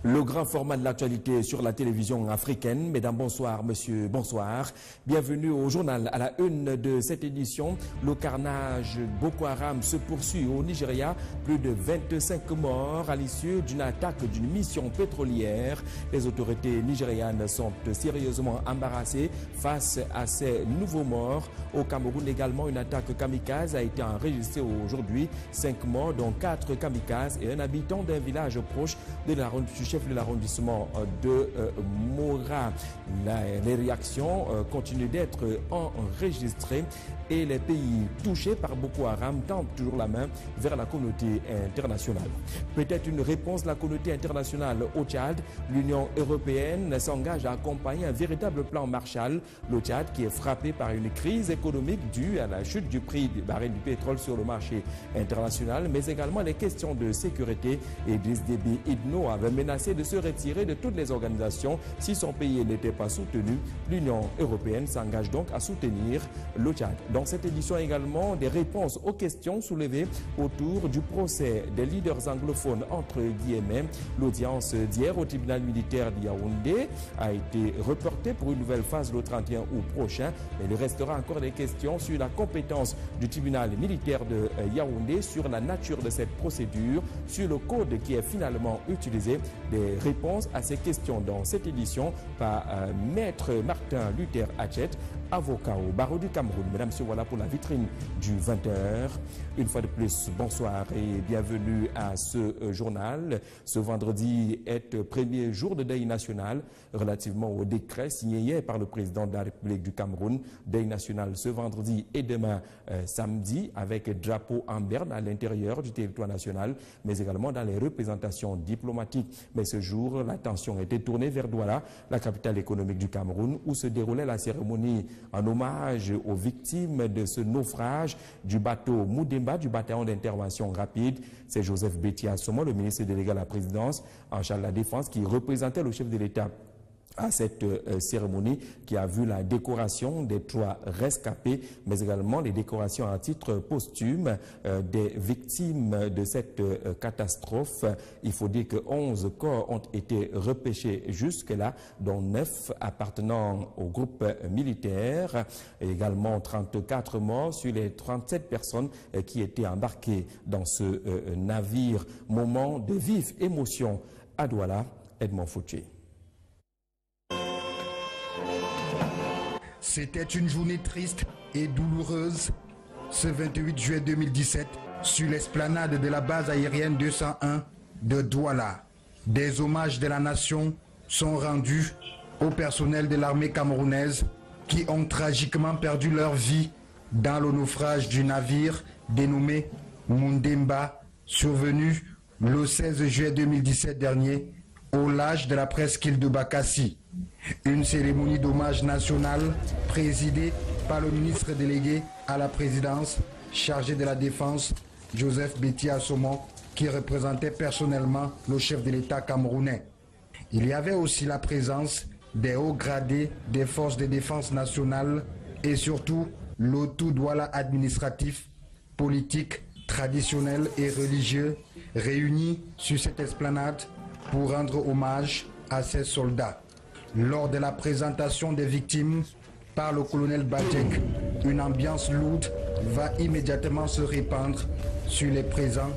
Le grand format de l'actualité sur la télévision africaine. Mesdames, bonsoir. Monsieur, bonsoir. Bienvenue au journal. À la une de cette édition, le carnage Boko Haram se poursuit au Nigeria. Plus de 25 morts à l'issue d'une attaque d'une mission pétrolière. Les autorités nigérianes sont sérieusement embarrassées face à ces nouveaux morts. Au Cameroun également, une attaque kamikaze a été enregistrée aujourd'hui. 5 morts, dont 4 kamikazes et un habitant d'un village proche du chef de l'arrondissement de Mora. Les réactions continuent d'être enregistrées et les pays touchés par Boko Haram tendent toujours la main vers la communauté internationale. Peut-être une réponse de la communauté internationale au Tchad. L'Union européenne s'engage à accompagner un véritable plan Marshall. Le Tchad qui est frappé par une crise économique due à la chute du prix du baril du pétrole sur le marché international, mais également les questions de sécurité. Idriss Déby Itno avait menacé de se retirer de toutes les organisations si son pays n'était pas soutenu. L'Union européenne s'engage donc à soutenir le Tchad. Dans cette édition également, des réponses aux questions soulevées autour du procès des leaders anglophones entre guillemets. L'audience d'hier au tribunal militaire de Yaoundé a été reportée pour une nouvelle phase le 31 août prochain. Et il restera encore des questions sur la compétence du tribunal militaire de Yaoundé, sur la nature de cette procédure, sur le code qui est finalement utilisé. Des réponses à ces questions dans cette édition par Maître Martin Luther Hachet, avocat au barreau du Cameroun. Mesdames, Messieurs, voilà pour la vitrine du 20h. Une fois de plus, bonsoir et bienvenue à ce journal. Ce vendredi est premier jour de deuil national relativement au décret signé hier par le président de la République du Cameroun. Deuil national ce vendredi et demain samedi avec drapeau en berne à l'intérieur du territoire national, mais également dans les représentations diplomatiques. Mais ce jour, l'attention était tournée vers Douala, la capitale économique du Cameroun, où se déroulait la cérémonie en hommage aux victimes de ce naufrage du bateau Moudemba du bataillon d'intervention rapide. C'est Joseph Betty Assomo, le ministre délégué à la présidence en charge de la défense, qui représentait le chef de l'État à cette cérémonie qui a vu la décoration des 3 rescapés, mais également les décorations à titre posthume des victimes de cette catastrophe. Il faut dire que 11 corps ont été repêchés jusque-là, dont 9 appartenant au groupe militaire, et également 34 morts sur les 37 personnes qui étaient embarquées dans ce navire. Moment de vive émotion à Douala. Edmond Fouché. C'était une journée triste et douloureuse ce 28 juillet 2017 sur l'esplanade de la base aérienne 201 de Douala. Des hommages de la nation sont rendus au personnel de l'armée camerounaise qui ont tragiquement perdu leur vie dans le naufrage du navire dénommé Moudemba, survenu le 16 juillet 2017 dernier au large de la presqu'île de Bakassi. Une cérémonie d'hommage national présidée par le ministre délégué à la présidence chargé de la défense, Joseph Betty Assomo, qui représentait personnellement le chef de l'État camerounais. Il y avait aussi la présence des hauts gradés des forces de défense nationale et surtout le tout Douala administratif, politique, traditionnel et religieux réunis sur cette esplanade pour rendre hommage à ces soldats. Lors de la présentation des victimes par le colonel Badjek, une ambiance lourde va immédiatement se répandre sur les présents,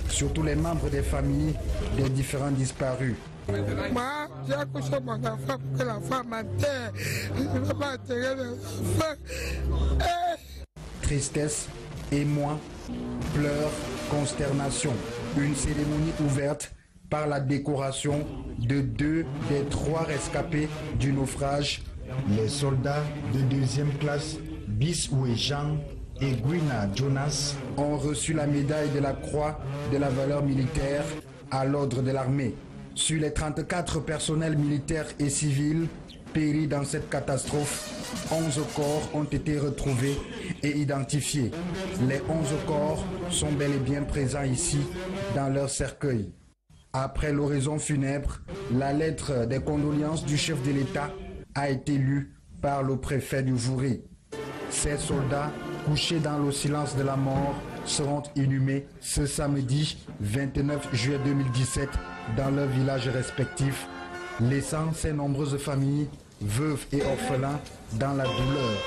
surtout les membres des familles des différents disparus. Moi, j'ai accouché mon enfant pour que l'enfant m'enterre. Je ne veux pas enterrer l'enfant. Tristesse, émoi, pleurs, consternation. Une cérémonie ouverte par la décoration de 2 des 3 rescapés du naufrage. Les soldats de 2e classe Bisoué Jean et Gwina Jonas ont reçu la médaille de la Croix de la valeur militaire à l'ordre de l'armée. Sur les 34 personnels militaires et civils péris dans cette catastrophe, 11 corps ont été retrouvés et identifiés. Les 11 corps sont bel et bien présents ici dans leur cercueil. Après l'oraison funèbre, la lettre des condoléances du chef de l'État a été lue par le préfet du Vouri. Ces soldats, couchés dans le silence de la mort, seront inhumés ce samedi 29 juillet 2017 dans leurs villages respectifs, laissant ces nombreuses familles, veuves et orphelins, dans la douleur.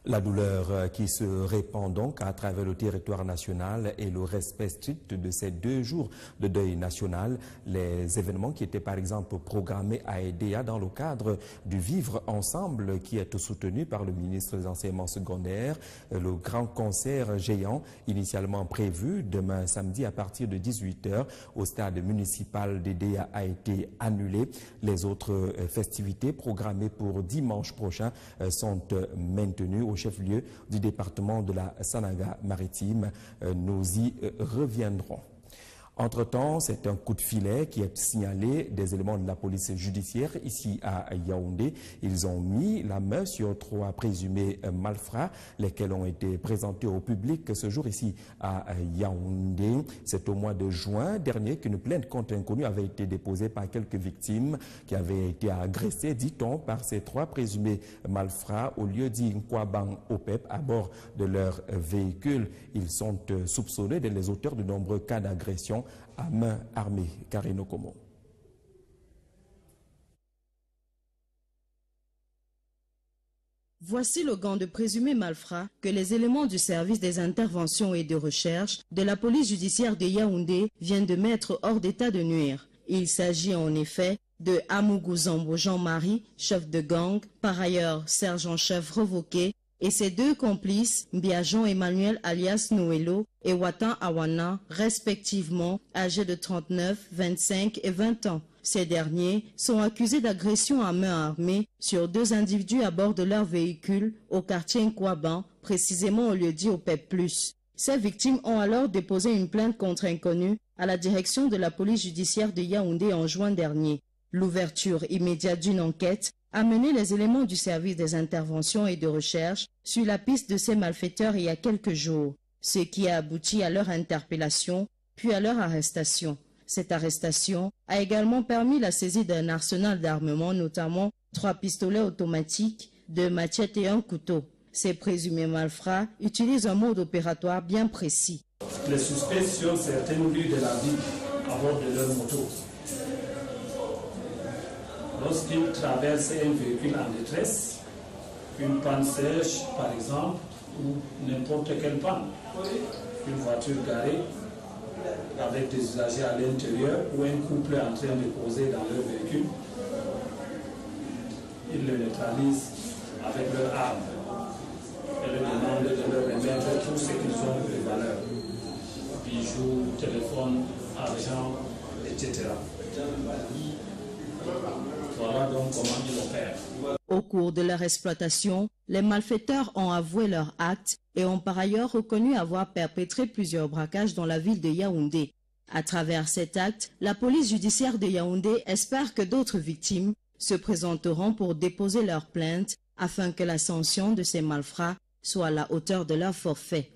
La douleur qui se répand donc à travers le territoire national et le respect strict de ces 2 jours de deuil national. Les événements qui étaient par exemple programmés à EDEA dans le cadre du Vivre Ensemble qui est soutenu par le ministre des Enseignements secondaires. Le grand concert géant initialement prévu demain samedi à partir de 18h au stade municipal d'EDEA a été annulé. Les autres festivités programmées pour dimanche prochain sont maintenues au chef-lieu du département de la Sanaga-Maritime. Nous y reviendrons. Entre-temps, c'est un coup de filet qui est signalé des éléments de la police judiciaire ici à Yaoundé. Ils ont mis la main sur 3 présumés malfrats, lesquels ont été présentés au public ce jour ici à Yaoundé. C'est au mois de juin dernier qu'une plainte contre inconnu avait été déposée par quelques victimes qui avaient été agressées, dit-on, par ces 3 présumés malfrats au lieu dit Nkwabang Opep à bord de leur véhicule. Ils sont soupçonnés d'être les auteurs de nombreux cas d'agression à main armée. Karino Komo. Voici le gang de présumés malfrats que les éléments du service des interventions et de recherche de la police judiciaire de Yaoundé viennent de mettre hors d'état de nuire. Il s'agit en effet de Amougou Zambo Jean-Marie, chef de gang, par ailleurs sergent-chef revoqué, et ses 2 complices, Mbiajon Emmanuel alias Noëlo et Watan Awana, respectivement âgés de 39, 25 et 20 ans. Ces derniers sont accusés d'agression à main armée sur 2 individus à bord de leur véhicule au quartier Nkwaban, précisément au lieu-dit OPEP+. Ces victimes ont alors déposé une plainte contre inconnu à la direction de la police judiciaire de Yaoundé en juin dernier. L'ouverture immédiate d'une enquête a mené les éléments du service des interventions et de recherche sur la piste de ces malfaiteurs il y a quelques jours, ce qui a abouti à leur interpellation, puis à leur arrestation. Cette arrestation a également permis la saisie d'un arsenal d'armement, notamment 3 pistolets automatiques, 2 machettes et un couteau. Ces présumés malfrats utilisent un mode opératoire bien précis. Les suspects sur certaines rues de la ville à bord de leur moto. Lorsqu'ils traversent un véhicule en détresse, une panne sèche par exemple, ou n'importe quelle panne, une voiture garée avec des usagers à l'intérieur ou un couple en train de poser dans leur véhicule, ils le neutralisent avec leurs armes et leur demandent de leur remettre tout ce qu'ils ont de valeur, bijoux, téléphones, argent, etc. Voilà donc comment ils opèrent. Au cours de leur exploitation, les malfaiteurs ont avoué leurs actes et ont par ailleurs reconnu avoir perpétré plusieurs braquages dans la ville de Yaoundé. À travers cet acte, la police judiciaire de Yaoundé espère que d'autres victimes se présenteront pour déposer leur plainte afin que la sanction de ces malfrats soit à la hauteur de leur forfait.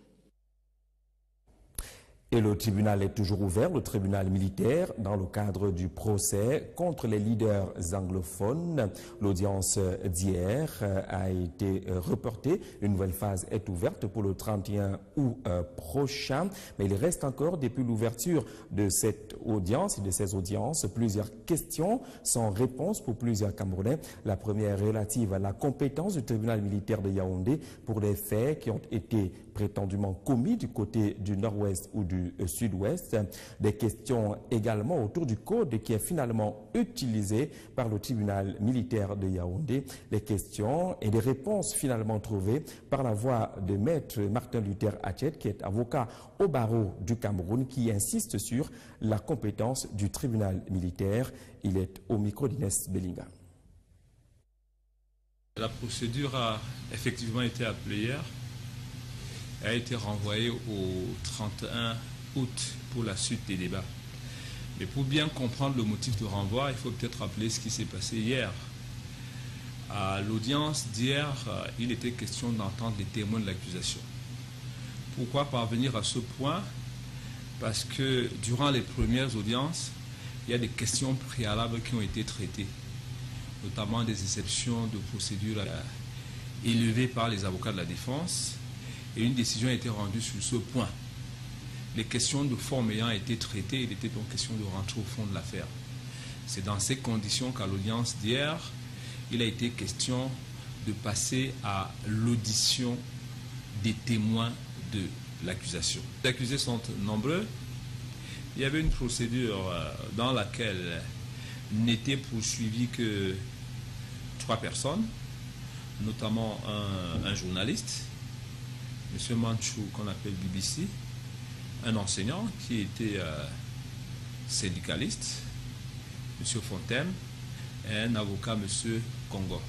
Et le tribunal est toujours ouvert, le tribunal militaire, dans le cadre du procès contre les leaders anglophones. L'audience d'hier a été reportée. Une nouvelle phase est ouverte pour le 31 août prochain. Mais il reste encore, depuis l'ouverture de cette audience et de ces audiences, plusieurs questions sans réponse pour plusieurs Camerounais. La première relative à la compétence du tribunal militaire de Yaoundé pour les faits qui ont été prétendument commis du côté du nord-ouest ou du sud-ouest. Des questions également autour du code qui est finalement utilisé par le tribunal militaire de Yaoundé. Les questions et les réponses finalement trouvées par la voix de maître Martin Luther Achet, qui est avocat au barreau du Cameroun, qui insiste sur la compétence du tribunal militaire. Il est au micro d'Inès Bellinga. La procédure a effectivement été appelée hier. A été renvoyé au 31 août pour la suite des débats. Mais pour bien comprendre le motif de renvoi, il faut peut-être rappeler ce qui s'est passé hier. À l'audience d'hier, il était question d'entendre les témoins de l'accusation. Pourquoi parvenir à ce point? Parce que durant les premières audiences, il y a des questions préalables qui ont été traitées, notamment des exceptions de procédure élevées par les avocats de la défense. Et une décision a été rendue sur ce point. les questions de forme ayant été traitées, il était donc question de rentrer au fond de l'affaire. C'est dans ces conditions qu'à l'audience d'hier, il a été question de passer à l'audition des témoins de l'accusation. Les accusés sont nombreux. Il y avait une procédure dans laquelle n'étaient poursuivis que 3 personnes, notamment un journaliste, M. Manchou, qu'on appelle BBC, un enseignant qui était syndicaliste, M. Fontaine, et un avocat, M. Congo.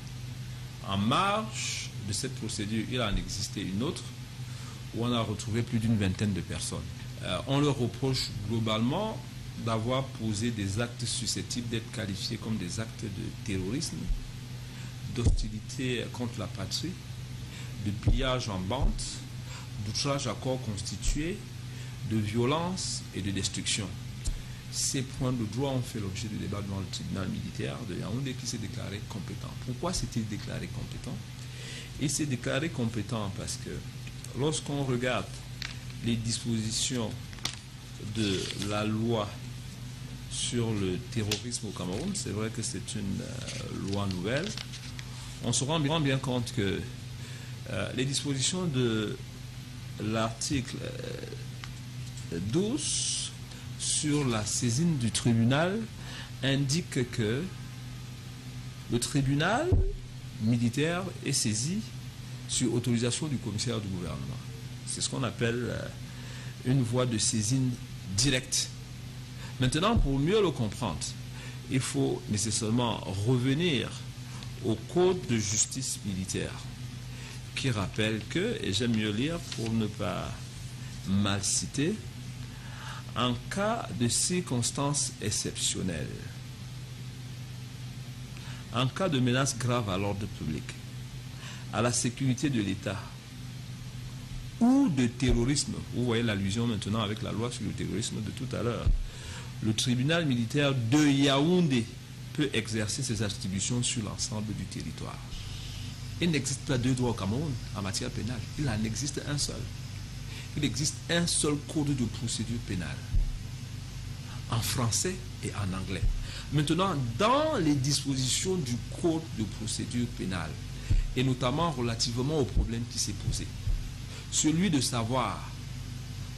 En marge de cette procédure, il en existait une autre où on a retrouvé plus d'une vingtaine de personnes. On leur reproche globalement d'avoir posé des actes susceptibles d'être qualifiés comme des actes de terrorisme, d'hostilité contre la patrie, de pillage en bande, d'outrage à corps constitué, de violence et de destruction. Ces points de droit ont fait l'objet de débats devant le tribunal militaire de Yaoundé qui s'est déclaré compétent. Pourquoi s'est-il déclaré compétent? Il s'est déclaré compétent parce que lorsqu'on regarde les dispositions de la loi sur le terrorisme au Cameroun, c'est vrai que c'est une loi nouvelle, on se rend bien compte que les dispositions de l'article 12 sur la saisine du tribunal indiquent que le tribunal militaire est saisi sur autorisation du commissaire du gouvernement. C'est ce qu'on appelle une voie de saisine directe. Maintenant, pour mieux le comprendre, il faut nécessairement revenir au code de justice militaire qui rappelle que, et j'aime mieux lire pour ne pas mal citer, en cas de circonstances exceptionnelles, en cas de menace grave à l'ordre public, à la sécurité de l'État ou de terrorisme, vous voyez l'allusion maintenant avec la loi sur le terrorisme de tout à l'heure, le tribunal militaire de Yaoundé peut exercer ses attributions sur l'ensemble du territoire. Il n'existe pas 2 droits au Cameroun en matière pénale, il en existe un seul. Il existe un seul code de procédure pénale, en français et en anglais. Maintenant, dans les dispositions du code de procédure pénale, et notamment relativement au problème qui s'est posé, celui de savoir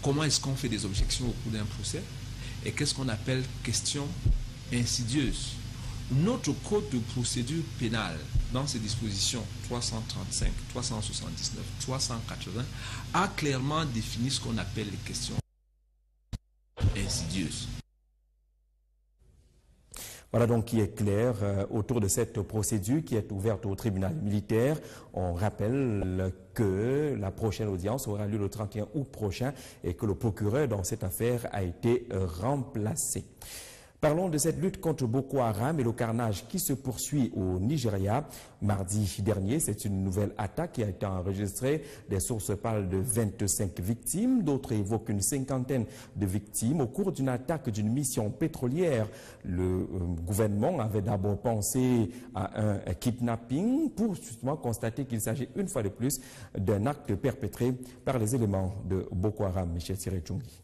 comment est-ce qu'on fait des objections au cours d'un procès, et qu'est-ce qu'on appelle question insidieuse. Notre code de procédure pénale, dans ses dispositions 335, 379, 380, a clairement défini ce qu'on appelle les questions insidieuses. Voilà donc qui est clair autour de cette procédure qui est ouverte au tribunal militaire. On rappelle que la prochaine audience aura lieu le 31 août prochain et que le procureur dans cette affaire a été remplacé. Parlons de cette lutte contre Boko Haram et le carnage qui se poursuit au Nigeria. Mardi dernier, c'est une nouvelle attaque qui a été enregistrée. Des sources parlent de 25 victimes, d'autres évoquent une 50aine de victimes au cours d'une attaque d'une mission pétrolière. Le gouvernement avait d'abord pensé à un kidnapping pour justement constater qu'il s'agit une fois de plus d'un acte perpétré par les éléments de Boko Haram. Michel Siré-Tchoungui.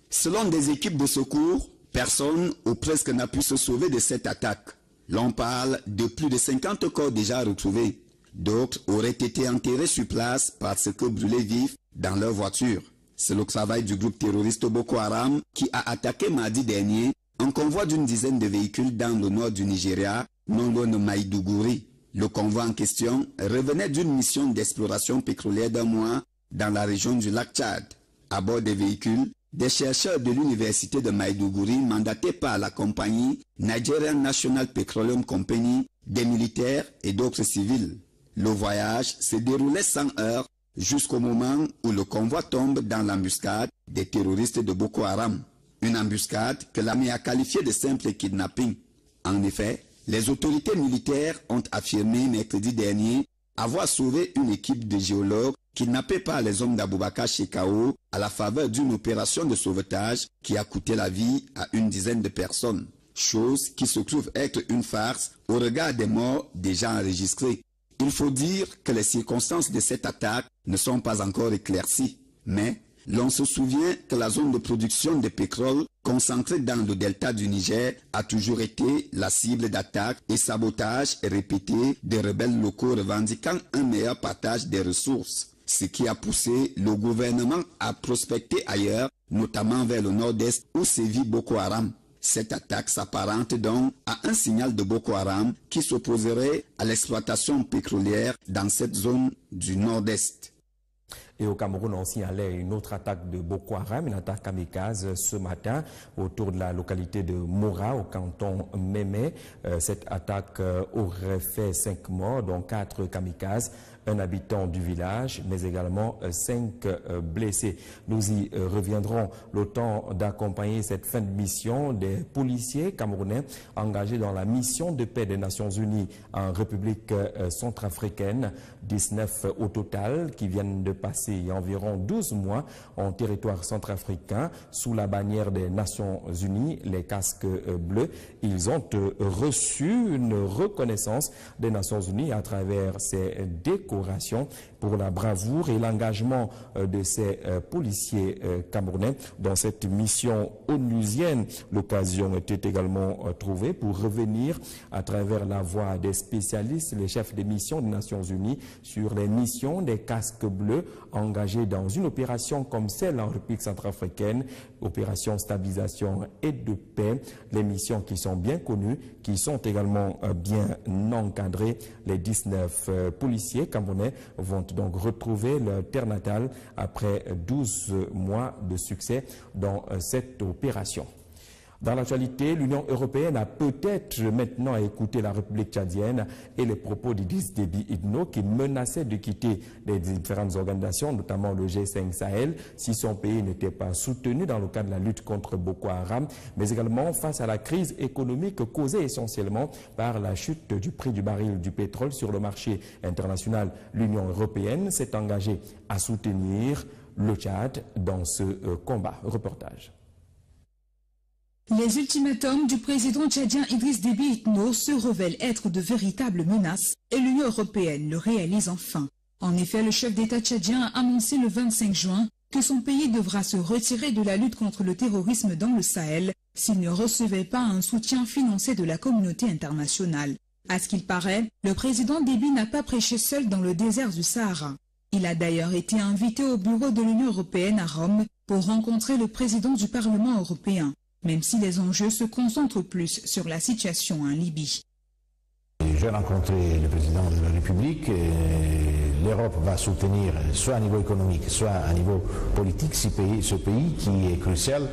Selon des équipes de secours, personne ou presque n'a pu se sauver de cette attaque. L'on parle de plus de 50 corps déjà retrouvés. D'autres auraient été enterrés sur place parce que brûlés vifs dans leur voiture. C'est le travail du groupe terroriste Boko Haram qui a attaqué mardi dernier un convoi d'une dizaine de véhicules dans le nord du Nigeria, non loin de Maïdougouri. Le convoi en question revenait d'une mission d'exploration pétrolière d'un mois dans la région du lac Tchad. À bord des véhicules, des chercheurs de l'université de Maïdougouri mandatés par la compagnie Nigerian National Petroleum Company, des militaires et d'autres civils. Le voyage se déroulait sans heurts jusqu'au moment où le convoi tombe dans l'embuscade des terroristes de Boko Haram. Une embuscade que l'armée a qualifiée de simple kidnapping. En effet, les autorités militaires ont affirmé mercredi dernier avoir sauvé une équipe de géologues kidnappés par les hommes d'Aboubakar Shekau à la faveur d'une opération de sauvetage qui a coûté la vie à une dizaine de personnes. Chose qui se trouve être une farce au regard des morts déjà enregistrés. Il faut dire que les circonstances de cette attaque ne sont pas encore éclaircies. Mais L'on se souvient que la zone de production de pétrole concentrée dans le delta du Niger a toujours été la cible d'attaques et sabotages répétés des rebelles locaux revendiquant un meilleur partage des ressources, ce qui a poussé le gouvernement à prospecter ailleurs, notamment vers le nord-est où sévit Boko Haram. Cette attaque s'apparente donc à un signal de Boko Haram qui s'opposerait à l'exploitation pétrolière dans cette zone du nord-est. Et au Cameroun, on signalait une autre attaque de Boko Haram, une attaque kamikaze ce matin autour de la localité de Mora, au canton Mémé. Cette attaque aurait fait 5 morts, dont 4 kamikazes, un habitant du village, mais également 5 blessés. Nous y reviendrons. Le temps d'accompagner cette fin de mission des policiers camerounais engagés dans la mission de paix des Nations Unies en République centrafricaine. 19 au total qui viennent de passer environ 12 mois en territoire centrafricain sous la bannière des Nations Unies, les casques bleus. Ils ont reçu une reconnaissance des Nations Unies à travers ces décorations pour la bravoure et l'engagement de ces policiers camerounais dans cette mission onusienne. L'occasion était également trouvée pour revenir à travers la voix des spécialistes, les chefs des missions des Nations Unies, sur les missions des casques bleus engagés dans une opération comme celle en République centrafricaine, opération stabilisation et de paix, les missions qui sont bien connues, qui sont également bien encadrées. Les 19 policiers camerounais vont donc retrouver leur terre natale après 12 mois de succès dans cette opération. Dans l'actualité, l'Union européenne a peut-être maintenant écouté la République tchadienne et les propos d'Idriss Déby Itno qui menaçait de quitter les différentes organisations, notamment le G5 Sahel, si son pays n'était pas soutenu dans le cadre de la lutte contre Boko Haram, mais également face à la crise économique causée essentiellement par la chute du prix du baril du pétrole sur le marché international. L'Union européenne s'est engagée à soutenir le Tchad dans ce combat. Reportage. Les ultimatums du président tchadien Idriss Déby Itno se révèlent être de véritables menaces et l'Union européenne le réalise enfin. En effet, le chef d'État tchadien a annoncé le 25 juin que son pays devra se retirer de la lutte contre le terrorisme dans le Sahel s'il ne recevait pas un soutien financier de la communauté internationale. À ce qu'il paraît, le président Déby n'a pas prêché seul dans le désert du Sahara. Il a d'ailleurs été invité au bureau de l'Union européenne à Rome pour rencontrer le président du Parlement européen, même si les enjeux se concentrent plus sur la situation en Libye. J'ai rencontré le président de la République. L'Europe va soutenir, soit à niveau économique, soit à niveau politique, ce pays qui est crucial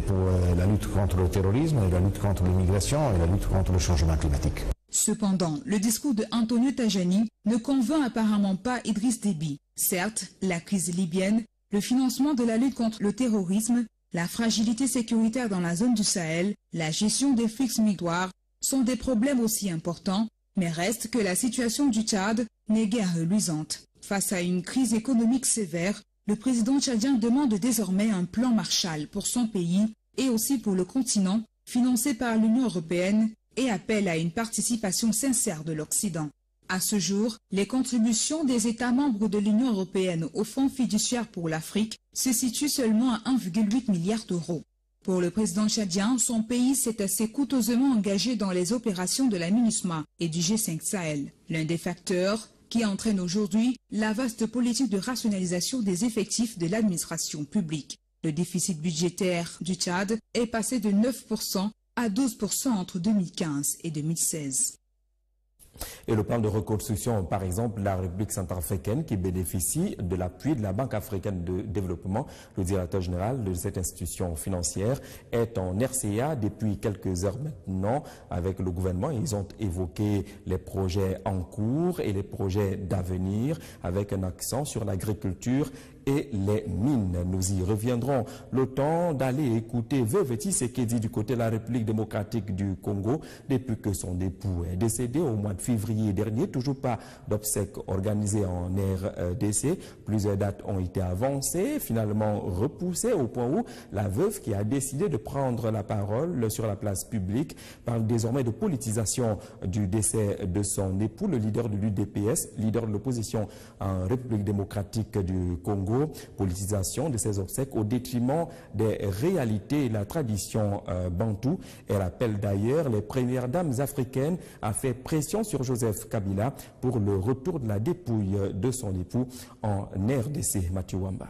pour la lutte contre le terrorisme, la lutte contre l'immigration et la lutte contre le changement climatique. Cependant, le discours de Antonio Tajani ne convainc apparemment pas Idriss Déby. Certes, la crise libyenne, le financement de la lutte contre le terrorisme, la fragilité sécuritaire dans la zone du Sahel, la gestion des flux migratoires sont des problèmes aussi importants, mais reste que la situation du Tchad n'est guère reluisante. Face à une crise économique sévère, le président tchadien demande désormais un plan Marshall pour son pays et aussi pour le continent, financé par l'Union européenne, et appelle à une participation sincère de l'Occident. À ce jour, les contributions des États membres de l'Union européenne au Fonds fiduciaire pour l'Afrique se situent seulement à 1,8 milliard d'euros. Pour le président tchadien, son pays s'est assez coûteusement engagé dans les opérations de la MINUSMA et du G5 Sahel, l'un des facteurs qui entraîne aujourd'hui la vaste politique de rationalisation des effectifs de l'administration publique. Le déficit budgétaire du Tchad est passé de 9% à 12% entre 2015 et 2016. Et le plan de reconstruction, par exemple, la République centrafricaine qui bénéficie de l'appui de la Banque africaine de développement, le directeur général de cette institution financière est en RCA depuis quelques heures maintenant avec le gouvernement. Ils ont évoqué les projets en cours et les projets d'avenir avec un accent sur l'agriculture et les mines. Nous y reviendrons. Le temps d'aller écouter Veuve Tshisekedi du côté de la République démocratique du Congo depuis que son époux est décédé au mois de février dernier. Toujours pas d'obsèques organisées en RDC. Plusieurs dates ont été avancées, finalement repoussées au point où la veuve qui a décidé de prendre la parole sur la place publique parle désormais de politisation du décès de son époux, le leader de l'UDPS, leader de l'opposition en République démocratique du Congo. nouveau, politisation de ces obsèques au détriment des réalités et la tradition bantoue. Elle appelle d'ailleurs les premières dames africaines à faire pression sur Joseph Kabila pour le retour de la dépouille de son époux en RDC. Mathieu Wamba.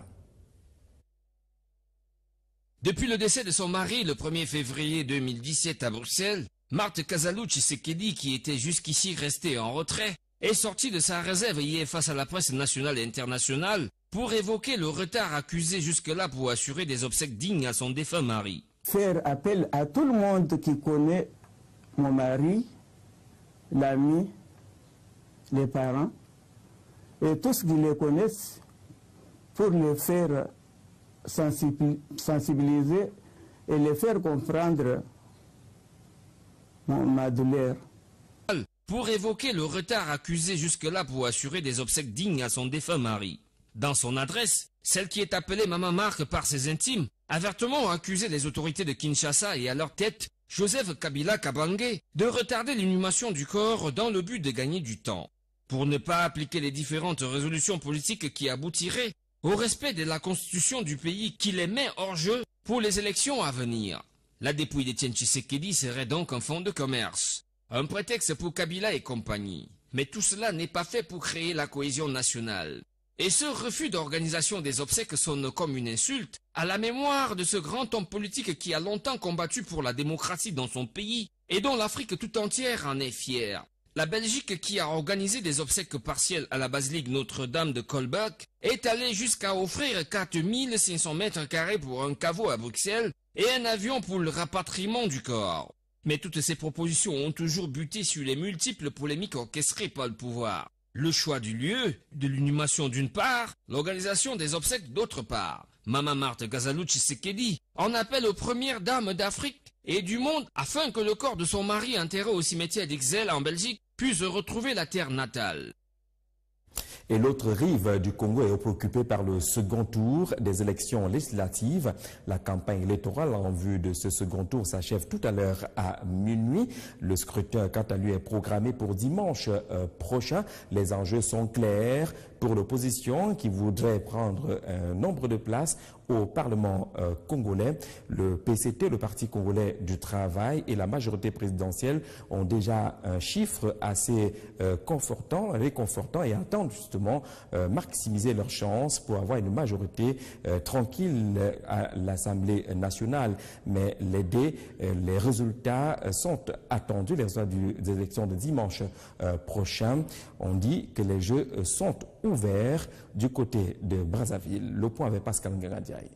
Depuis le décès de son mari le 1er février 2017 à Bruxelles, Marthe Kazalou Tshisekedi, qui était jusqu'ici restée en retrait, est sortie de sa réserve hier face à la presse nationale et internationale pour évoquer le retard accusé jusque-là pour assurer des obsèques dignes à son défunt mari. Faire appel à tout le monde qui connaît mon mari, l'ami, les parents, et tous qui les connaissent, pour les faire sensibiliser et les faire comprendre ma douleur. Pour évoquer le retard accusé jusque-là pour assurer des obsèques dignes à son défunt mari. Dans son adresse, celle qui est appelée Maman Marc par ses intimes, a vertement accusé les autorités de Kinshasa et à leur tête, Joseph Kabila Kabange, de retarder l'inhumation du corps dans le but de gagner du temps, pour ne pas appliquer les différentes résolutions politiques qui aboutiraient au respect de la constitution du pays qui les met hors jeu pour les élections à venir. La dépouille d'Etienne Tshisekedi serait donc un fonds de commerce, un prétexte pour Kabila et compagnie. Mais tout cela n'est pas fait pour créer la cohésion nationale. Et ce refus d'organisation des obsèques sonne comme une insulte à la mémoire de ce grand homme politique qui a longtemps combattu pour la démocratie dans son pays et dont l'Afrique tout entière en est fière. La Belgique, qui a organisé des obsèques partielles à la basilique Notre-Dame de Kolbach, est allée jusqu'à offrir 4500 mètres carrés pour un caveau à Bruxelles et un avion pour le rapatriement du corps. Mais toutes ces propositions ont toujours buté sur les multiples polémiques orchestrées par le pouvoir. Le choix du lieu, de l'inhumation d'une part, l'organisation des obsèques d'autre part. Maman Marthe Kazalou Tshisekedi en appelle aux premières dames d'Afrique et du monde afin que le corps de son mari enterré au cimetière d'Ixelles en Belgique puisse retrouver la terre natale. Et l'autre rive du Congo est préoccupée par le second tour des élections législatives. La campagne électorale en vue de ce second tour s'achève tout à l'heure à minuit. Le scrutin, quant à lui, est programmé pour dimanche prochain. Les enjeux sont clairs pour l'opposition qui voudrait prendre un nombre de places au Parlement congolais. Le PCT, le Parti congolais du travail, et la majorité présidentielle ont déjà un chiffre assez réconfortant et attendent justement maximiser leurs chances pour avoir une majorité tranquille à l'Assemblée nationale. Mais les résultats sont attendus, les résultats des élections de dimanche prochain. On dit que les jeux sont ouverts du côté de Brazzaville. Le point avec Pascal Ngangadiaï.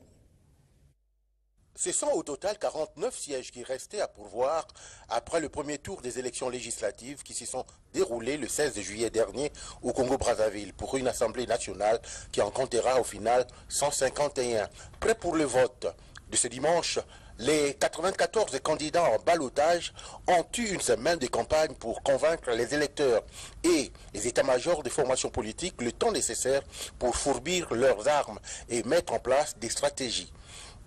Ce sont au total 49 sièges qui restaient à pourvoir après le premier tour des élections législatives qui se sont déroulées le 16 juillet dernier au Congo-Brazzaville pour une assemblée nationale qui en comptera au final 151. Prêts pour le vote de ce dimanche, les 94 candidats en ballotage ont eu une semaine de campagne pour convaincre les électeurs et les états-majors des formations politiques le temps nécessaire pour fourbir leurs armes et mettre en place des stratégies.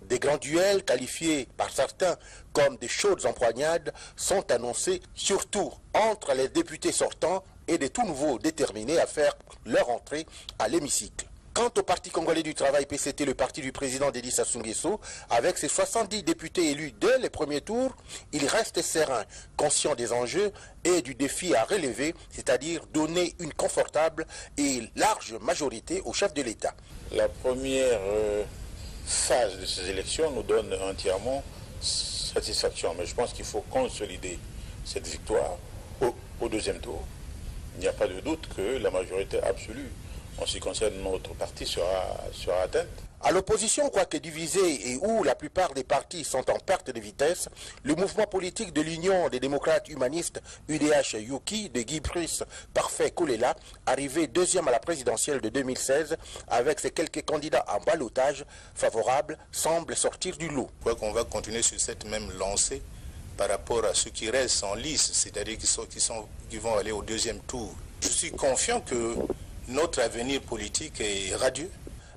Des grands duels qualifiés par certains comme des chaudes empoignades sont annoncés surtout entre les députés sortants et des tout nouveaux déterminés à faire leur entrée à l'hémicycle. Quant au Parti congolais du travail PCT, le parti du président Denis Sassou Nguesso, avec ses 70 députés élus dès les premiers tours, il reste serein, conscient des enjeux et du défi à relever, c'est-à-dire donner une confortable et large majorité au chef de l'État. La première phase de ces élections nous donne entièrement satisfaction, mais je pense qu'il faut consolider cette victoire au deuxième tour. Il n'y a pas de doute que la majorité absolue en ce qui concerne notre parti sera atteinte. À l'opposition, quoique divisée et où la plupart des partis sont en perte de vitesse, le mouvement politique de l'Union des démocrates humanistes UDH-Yuki de Guy Brice Parfait Kolela, arrivé deuxième à la présidentielle de 2016 avec ses quelques candidats en ballotage favorables, semble sortir du lot. Je crois qu'on va continuer sur cette même lancée par rapport à ceux qui restent en lice, c'est-à-dire qui vont aller au deuxième tour. Je suis confiant que notre avenir politique est radieux.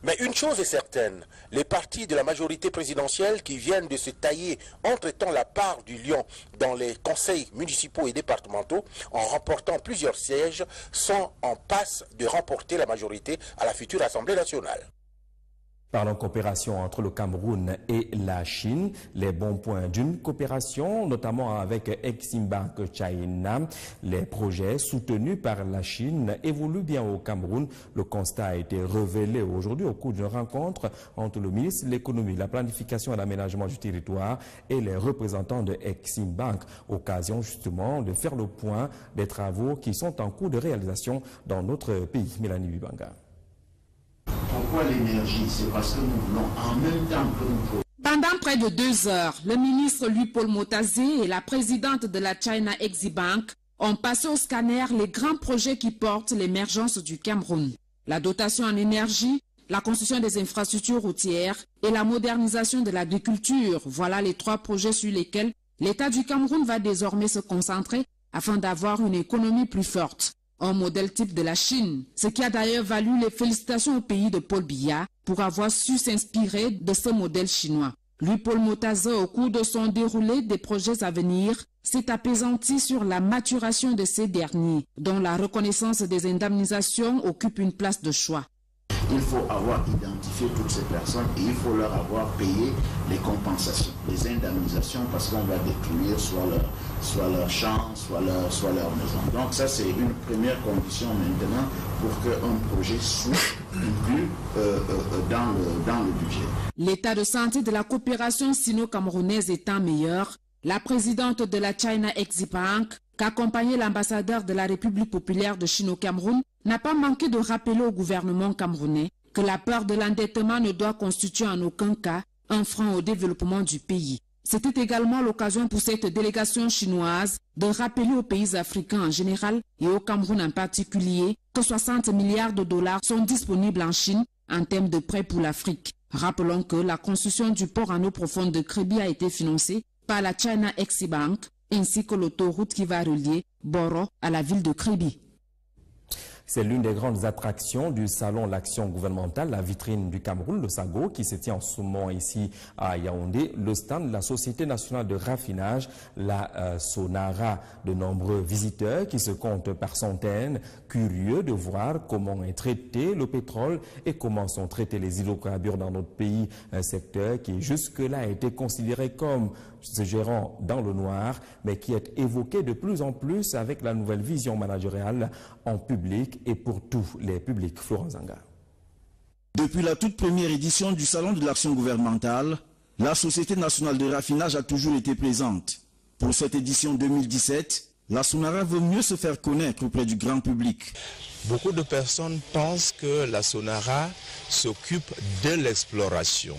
Mais une chose est certaine, les partis de la majorité présidentielle qui viennent de se tailler entre-temps la part du lion dans les conseils municipaux et départementaux en remportant plusieurs sièges sont en passe de remporter la majorité à la future Assemblée nationale. Parlons coopération entre le Cameroun et la Chine, les bons points d'une coopération, notamment avec Exim Bank China. Les projets soutenus par la Chine évoluent bien au Cameroun. Le constat a été révélé aujourd'hui au cours d'une rencontre entre le ministre de l'économie, la planification et l'aménagement du territoire et les représentants de Exim Bank. Occasion justement de faire le point des travaux qui sont en cours de réalisation dans notre pays. Mélanie Bibanga. Pourquoi l'énergie? C'est parce que nous voulons en même temps que nous... Pendant près de 2 heures, le ministre Louis-Paul Motazé et la présidente de la China Exim Bank ont passé au scanner les grands projets qui portent l'émergence du Cameroun. La dotation en énergie, la construction des infrastructures routières et la modernisation de l'agriculture. Voilà les 3 projets sur lesquels l'État du Cameroun va désormais se concentrer afin d'avoir une économie plus forte. Un modèle type de la Chine, ce qui a d'ailleurs valu les félicitations au pays de Paul Biya pour avoir su s'inspirer de ce modèle chinois. Louis-Paul Motazé, au cours de son déroulé des projets à venir, s'est apaisanti sur la maturation de ces derniers, dont la reconnaissance des indemnisations occupe une place de choix. Il faut avoir identifié toutes ces personnes et il faut leur avoir payé les compensations, les indemnisations, parce qu'on va détruire soit leur champ, soit leur maison. Donc ça, c'est une première condition maintenant pour qu'un projet soit inclus dans le budget. L'état de santé de la coopération sino-camerounaise étant meilleur, la présidente de la China Exim Bank, qu'accompagnait l'ambassadeur de la République populaire de Chine au Cameroun, n'a pas manqué de rappeler au gouvernement camerounais que la peur de l'endettement ne doit constituer en aucun cas un frein au développement du pays. C'était également l'occasion pour cette délégation chinoise de rappeler aux pays africains en général et au Cameroun en particulier que 60 milliards de dollars sont disponibles en Chine en termes de prêts pour l'Afrique. Rappelons que la construction du port en eau profonde de Kribi a été financée par la China Exim Bank ainsi que l'autoroute qui va relier Boro à la ville de Kribi. C'est l'une des grandes attractions du salon L'Action gouvernementale, la vitrine du Cameroun, le SAGO, qui se tient en ce moment ici à Yaoundé. Le stand de la Société nationale de raffinage, la Sonara. De nombreux visiteurs qui se comptent par centaines, curieux de voir comment est traité le pétrole et comment sont traités les hydrocarbures dans notre pays. Un secteur qui jusque-là a été considéré comme se gérant dans le noir, mais qui est évoqué de plus en plus avec la nouvelle vision managériale en public et pour tous les publics. Florent Zanga. Depuis la toute première édition du Salon de l'Action gouvernementale, la Société nationale de raffinage a toujours été présente. Pour cette édition 2017, la Sonara veut mieux se faire connaître auprès du grand public. Beaucoup de personnes pensent que la Sonara s'occupe de l'exploration,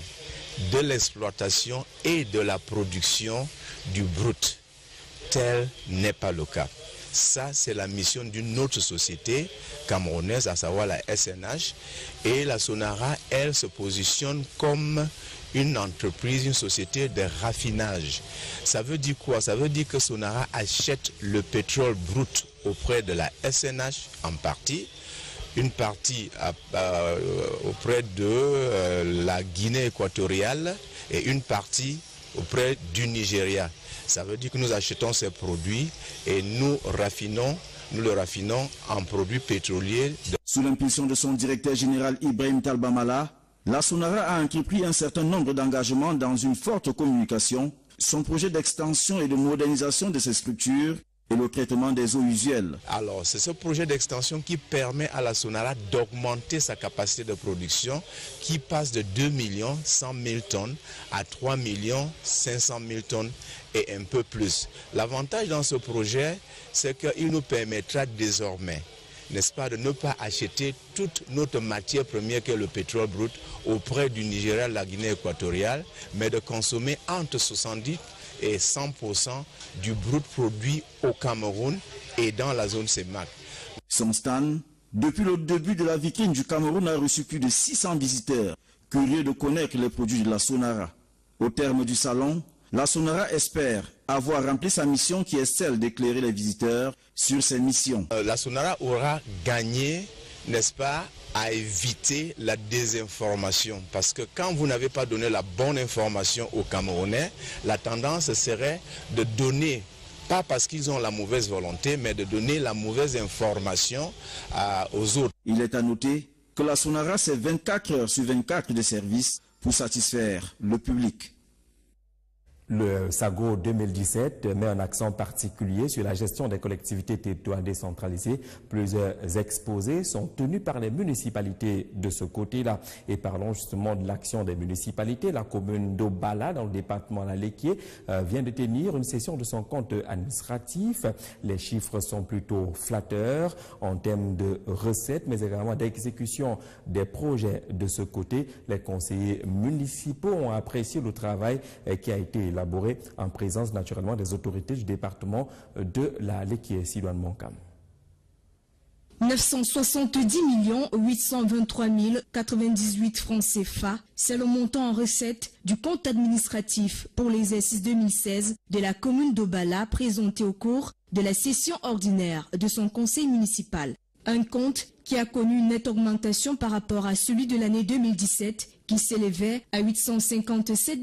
de l'exploitation et de la production du brut. Tel n'est pas le cas. Ça, c'est la mission d'une autre société camerounaise, à savoir la SNH. Et la Sonara, elle, se positionne comme une entreprise, une société de raffinage. Ça veut dire quoi? Ça veut dire que Sonara achète le pétrole brut auprès de la SNH en partie, une partie auprès de la Guinée équatoriale et une partie auprès du Nigeria. Ça veut dire que nous achetons ces produits et nous le raffinons en produits pétroliers. Sous l'impulsion de son directeur général Ibrahim Talbamala, la Sonara a entrepris un certain nombre d'engagements dans une forte communication, son projet d'extension et de modernisation de ses structures et le traitement des eaux usuelles. Alors, c'est ce projet d'extension qui permet à la Sonara d'augmenter sa capacité de production qui passe de 2 100 000 tonnes à 3 500 000 tonnes et un peu plus. L'avantage dans ce projet, c'est qu'il nous permettra désormais, n'est-ce pas, de ne pas acheter toute notre matière première qui est le pétrole brut auprès du Nigeria, la Guinée équatoriale, mais de consommer entre 70 et 100% du brut produit au Cameroun et dans la zone CEMAC. Son stand, depuis le début de la vitrine du Cameroun, a reçu plus de 600 visiteurs, curieux de connaître les produits de la Sonara. Au terme du salon, la Sonara espère avoir rempli sa mission qui est celle d'éclairer les visiteurs sur ses missions. La Sonara aura gagné, n'est-ce pas, à éviter la désinformation. Parce que quand vous n'avez pas donné la bonne information aux Camerounais, la tendance serait de donner, pas parce qu'ils ont la mauvaise volonté, mais de donner la mauvaise information aux autres. Il est à noter que la Sonara, c'est 24 heures sur 24 de services pour satisfaire le public. Le SAGO 2017 met un accent particulier sur la gestion des collectivités territoriales décentralisées. Plusieurs exposés sont tenus par les municipalités de ce côté-là. Et parlons justement de l'action des municipalités. La commune d'Obala, dans le département de la Léquier, vient de tenir une session de son compte administratif. Les chiffres sont plutôt flatteurs en termes de recettes, mais également d'exécution des projets de ce côté. Les conseillers municipaux ont apprécié le travail qui a été élaboré en présence naturellement des autorités du département de la Léquier. Silouane Monkam. 970 823 098 francs CFA, c'est le montant en recettes du compte administratif pour l'exercice 2016 de la commune d'Obala présenté au cours de la session ordinaire de son conseil municipal. Un compte qui a connu une nette augmentation par rapport à celui de l'année 2017 qui s'élevait à 857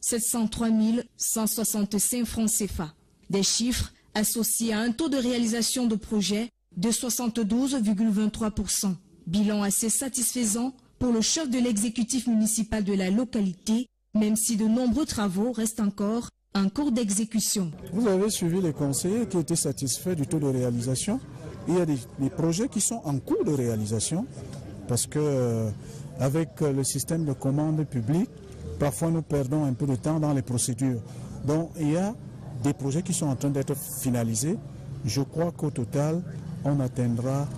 703 165 francs CFA. Des chiffres associés à un taux de réalisation de projet de 72,23%. Bilan assez satisfaisant pour le chef de l'exécutif municipal de la localité, même si de nombreux travaux restent encore en cours d'exécution. Vous avez suivi les conseillers qui étaient satisfaits du taux de réalisation. Il y a des projets qui sont en cours de réalisation parce que avec le système de commande publique, parfois nous perdons un peu de temps dans les procédures. Donc il y a des projets qui sont en train d'être finalisés. Je crois qu'au total, on atteindra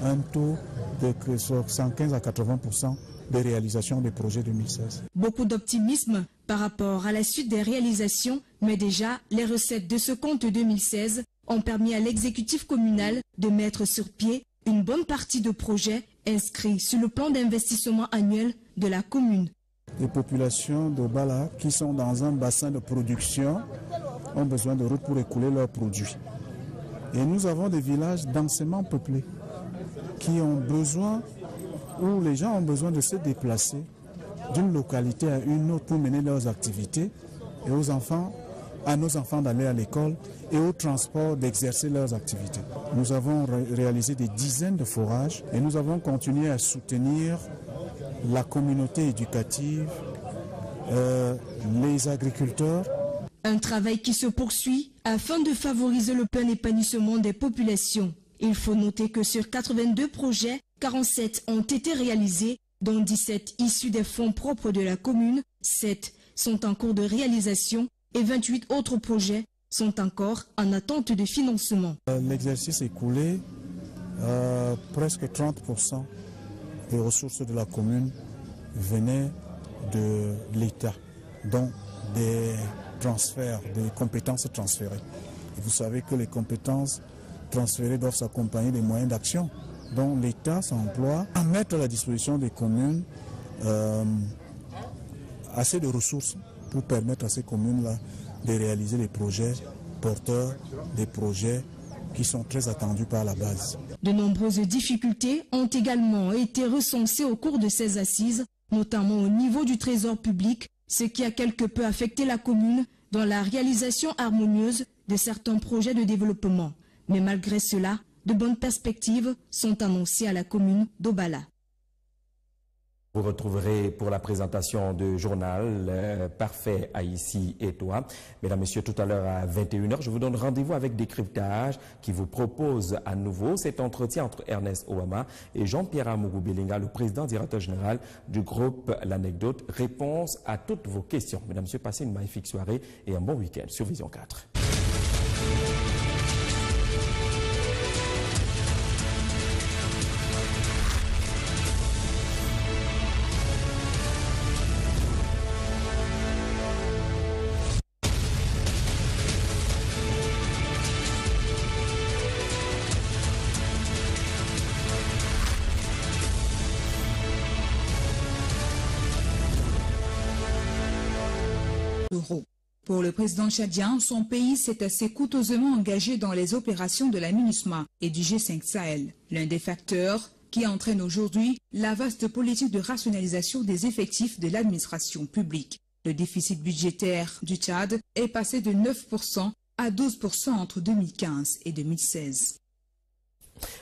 un taux de 115 à 80% de réalisation des projets 2016. Beaucoup d'optimisme par rapport à la suite des réalisations, mais déjà les recettes de ce compte 2016 ont permis à l'exécutif communal de mettre sur pied une bonne partie de projets inscrits sur le plan d'investissement annuel de la commune. Les populations d'Obala qui sont dans un bassin de production ont besoin de routes pour écouler leurs produits. Et nous avons des villages densément peuplés qui ont besoin, où les gens ont besoin de se déplacer d'une localité à une autre pour mener leurs activités et à nos enfants d'aller à l'école et au transport d'exercer leurs activités. Nous avons réalisé des dizaines de forages et nous avons continué à soutenir la communauté éducative, les agriculteurs. Un travail qui se poursuit afin de favoriser le plein épanouissement des populations. Il faut noter que sur 82 projets, 47 ont été réalisés, dont 17 issus des fonds propres de la commune, 7 sont en cours de réalisation et 28 autres projets sont encore en attente de financement. L'exercice écoulé, presque 30% des ressources de la commune venaient de l'État, dont des transferts, des compétences transférées. Et vous savez que les compétences transférées doivent s'accompagner des moyens d'action. Donc l'État s'emploie à mettre à la disposition des communes assez de ressources pour permettre à ces communes-là de réaliser les projets porteurs, des projets qui sont très attendus par la base. De nombreuses difficultés ont également été recensées au cours de ces assises, notamment au niveau du trésor public, ce qui a quelque peu affecté la commune dans la réalisation harmonieuse de certains projets de développement. Mais malgré cela, de bonnes perspectives sont annoncées à la commune d'Obala. Vous retrouverez pour la présentation du journal Parfait Haïti et toi. Mesdames, Messieurs, tout à l'heure à 21h, je vous donne rendez-vous avec Décryptage qui vous propose à nouveau cet entretien entre Ernest Ouama et Jean-Pierre Amougou Belinga, le président directeur général du groupe L'Anecdote. Réponse à toutes vos questions. Mesdames, Messieurs, passez une magnifique soirée et un bon week-end sur Vision 4. Pour le président tchadien, son pays s'est assez coûteusement engagé dans les opérations de la MINUSMA et du G5 Sahel, l'un des facteurs qui entraîne aujourd'hui la vaste politique de rationalisation des effectifs de l'administration publique. Le déficit budgétaire du Tchad est passé de 9% à 12% entre 2015 et 2016.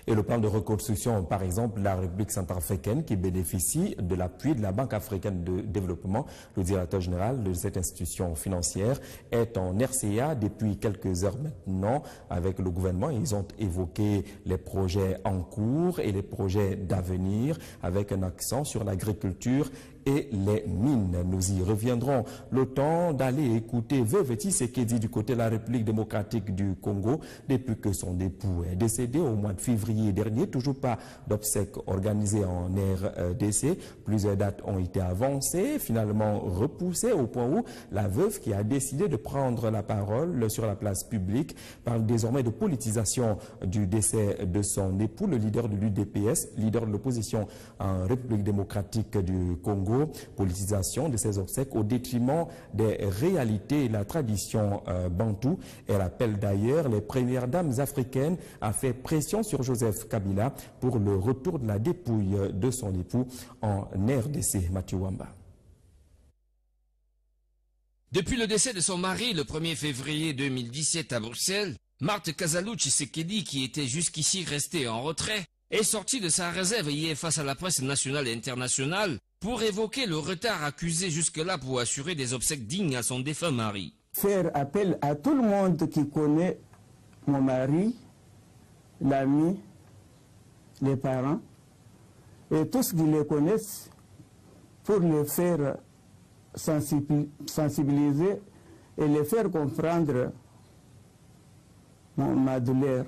Et le plan de reconstruction, par exemple, la République centrafricaine qui bénéficie de l'appui de la Banque africaine de développement, le directeur général de cette institution financière est en RCA depuis quelques heures maintenant avec le gouvernement. Ils ont évoqué les projets en cours et les projets d'avenir avec un accent sur l'agriculture et les mines. Nous y reviendrons. Le temps d'aller écouter Veuve Tshisekedi du côté de la République démocratique du Congo depuis que son époux est décédé au mois de février dernier. Toujours pas d'obsèques organisées en RDC. Plusieurs dates ont été avancées, finalement repoussées au point où la veuve qui a décidé de prendre la parole sur la place publique parle désormais de politisation du décès de son époux, le leader de l'UDPS, leader de l'opposition en République démocratique du Congo. Politisation de ces obsèques au détriment des réalités et la tradition bantou. Elle appelle d'ailleurs les premières dames africaines à faire pression sur Joseph Kabila pour le retour de la dépouille de son époux en RDC. Mathieu Wamba. Depuis le décès de son mari le 1er février 2017 à Bruxelles, Marthe Kazalou Tshisekedi, qui était jusqu'ici restée en retrait, est sortie de sa réserve hier face à la presse nationale et internationale pour évoquer le retard accusé jusque-là pour assurer des obsèques dignes à son défunt mari. Faire appel à tout le monde qui connaît mon mari, l'ami, les parents, et tous qui les connaissent, pour les faire sensibiliser et les faire comprendre ma douleur.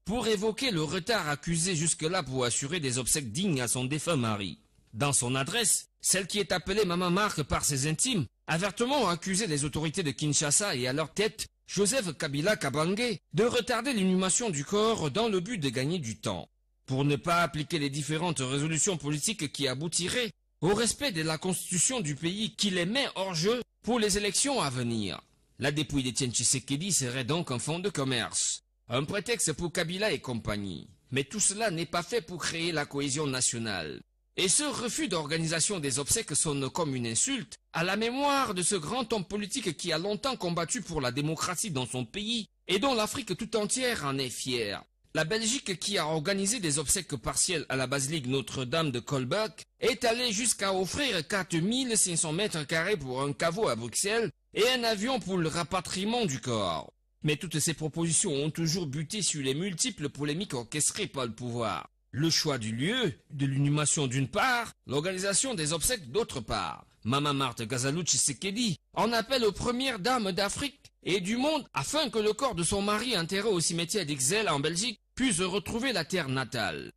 Pour évoquer le retard accusé jusque-là pour assurer des obsèques dignes à son défunt mari. Dans son adresse, celle qui est appelée Maman Marc par ses intimes, a vertement accusé les autorités de Kinshasa et à leur tête, Joseph Kabila Kabange, de retarder l'inhumation du corps dans le but de gagner du temps, pour ne pas appliquer les différentes résolutions politiques qui aboutiraient au respect de la constitution du pays qui les met hors jeu pour les élections à venir. La dépouille d'Etienne Tshisekedi serait donc un fonds de commerce, un prétexte pour Kabila et compagnie. Mais tout cela n'est pas fait pour créer la cohésion nationale. Et ce refus d'organisation des obsèques sonne comme une insulte à la mémoire de ce grand homme politique qui a longtemps combattu pour la démocratie dans son pays et dont l'Afrique tout entière en est fière. La Belgique, qui a organisé des obsèques partielles à la basilique Notre-Dame de Kolberg, est allée jusqu'à offrir 4500 mètres carrés pour un caveau à Bruxelles et un avion pour le rapatriement du corps. Mais toutes ces propositions ont toujours buté sur les multiples polémiques orchestrées par le pouvoir. Le choix du lieu, de l'inhumation d'une part, l'organisation des obsèques d'autre part. Maman Marthe Kazalou Tshisekedi en appelle aux premières dames d'Afrique et du monde afin que le corps de son mari enterré au cimetière d'Ixelles en Belgique puisse retrouver la terre natale.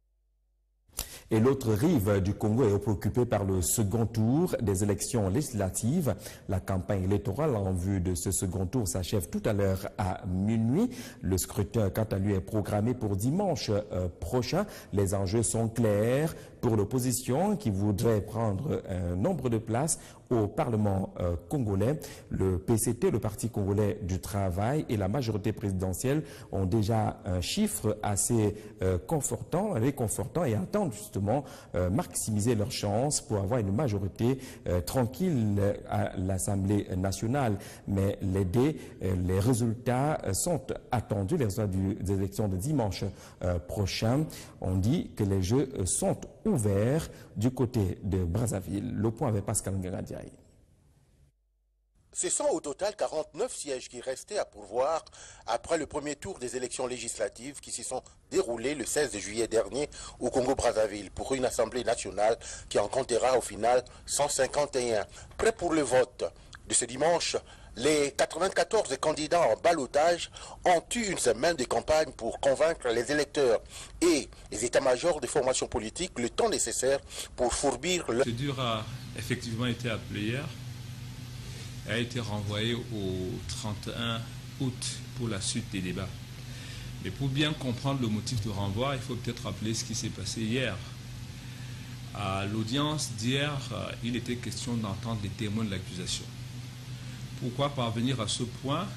Et l'autre rive du Congo est préoccupée par le second tour des élections législatives. La campagne électorale en vue de ce second tour s'achève tout à l'heure à minuit. Le scrutin, quant à lui, est programmé pour dimanche prochain. Les enjeux sont clairs pour l'opposition qui voudrait prendre un nombre de places au Parlement congolais. Le PCT, le Parti congolais du travail, et la majorité présidentielle ont déjà un chiffre assez réconfortant et attendent justement maximiser leurs chances pour avoir une majorité tranquille à l'Assemblée nationale. Mais les résultats sont attendus, les résultats des élections de dimanche prochain. On dit que les jeux sont ouverts du côté de Brazzaville. Le point avec Pascal Ngangadiaï. Ce sont au total 49 sièges qui restaient à pourvoir après le premier tour des élections législatives qui se sont déroulées le 16 juillet dernier au Congo-Brazzaville pour une assemblée nationale qui en comptera au final 151. Prêts pour le vote de ce dimanche, les 94 candidats en ballotage ont eu une semaine de campagne pour convaincre les électeurs et les états-majors des formations politiques le temps nécessaire pour fourbir le... La procédure a effectivement été appelée hier. Elle a été renvoyée au 31 août pour la suite des débats. Mais pour bien comprendre le motif de renvoi, il faut peut-être rappeler ce qui s'est passé hier. À l'audience d'hier, il était question d'entendre les témoins de l'accusation. Pourquoi parvenir à ce point?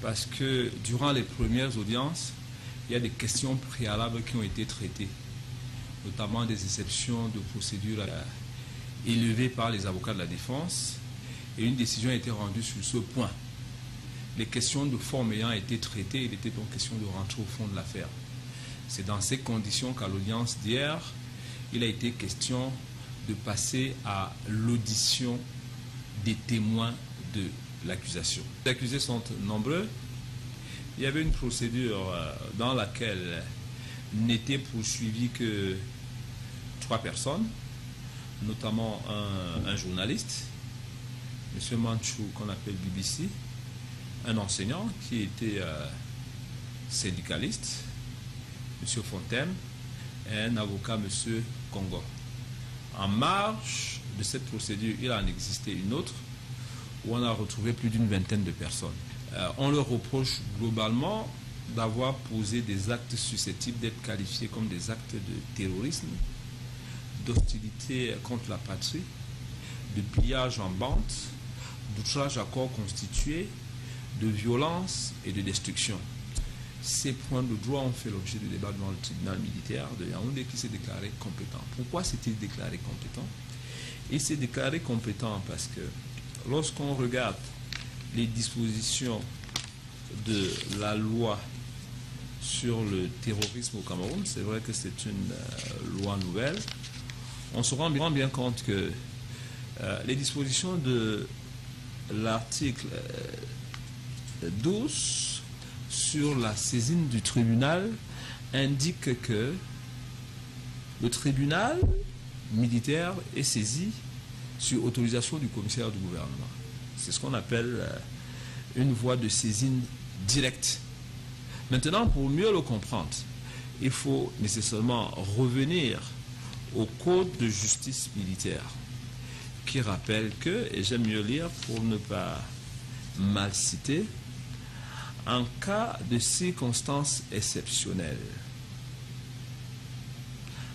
Parce que durant les premières audiences, il y a des questions préalables qui ont été traitées, notamment des exceptions de procédure élevées par les avocats de la défense, et une décision a été rendue sur ce point. Les questions de forme ayant été traitées, il était donc question de rentrer au fond de l'affaire. C'est dans ces conditions qu'à l'audience d'hier, il a été question de passer à l'audition des témoins de l'accusation. Les accusés sont nombreux. Il y avait une procédure dans laquelle n'étaient poursuivis que 3 personnes, notamment un journaliste, M. Manchou, qu'on appelle BBC, un enseignant qui était syndicaliste, M. Fontaine, et un avocat, M. Congo. En marge de cette procédure, il en existait une autre où on a retrouvé plus d'une vingtaine de personnes. On leur reproche globalement d'avoir posé des actes susceptibles d'être qualifiés comme des actes de terrorisme, d'hostilité contre la patrie, de pillage en bande, d'outrage à corps constitué, de violence et de destruction. Ces points de droit ont fait l'objet de débat devant le tribunal militaire de Yaoundé qui s'est déclaré compétent. Pourquoi s'est-il déclaré compétent? Il s'est déclaré compétent parce que lorsqu'on regarde les dispositions de la loi sur le terrorisme au Cameroun, c'est vrai que c'est une loi nouvelle, on se rend bien compte que les dispositions de l'article 12 sur la saisine du tribunal indiquent que le tribunal militaire est saisi sur autorisation du commissaire du gouvernement. C'est ce qu'on appelle une voie de saisine directe. Maintenant, pour mieux le comprendre, il faut nécessairement revenir au code de justice militaire qui rappelle que, et j'aime mieux lire pour ne pas mal citer, en cas de circonstances exceptionnelles,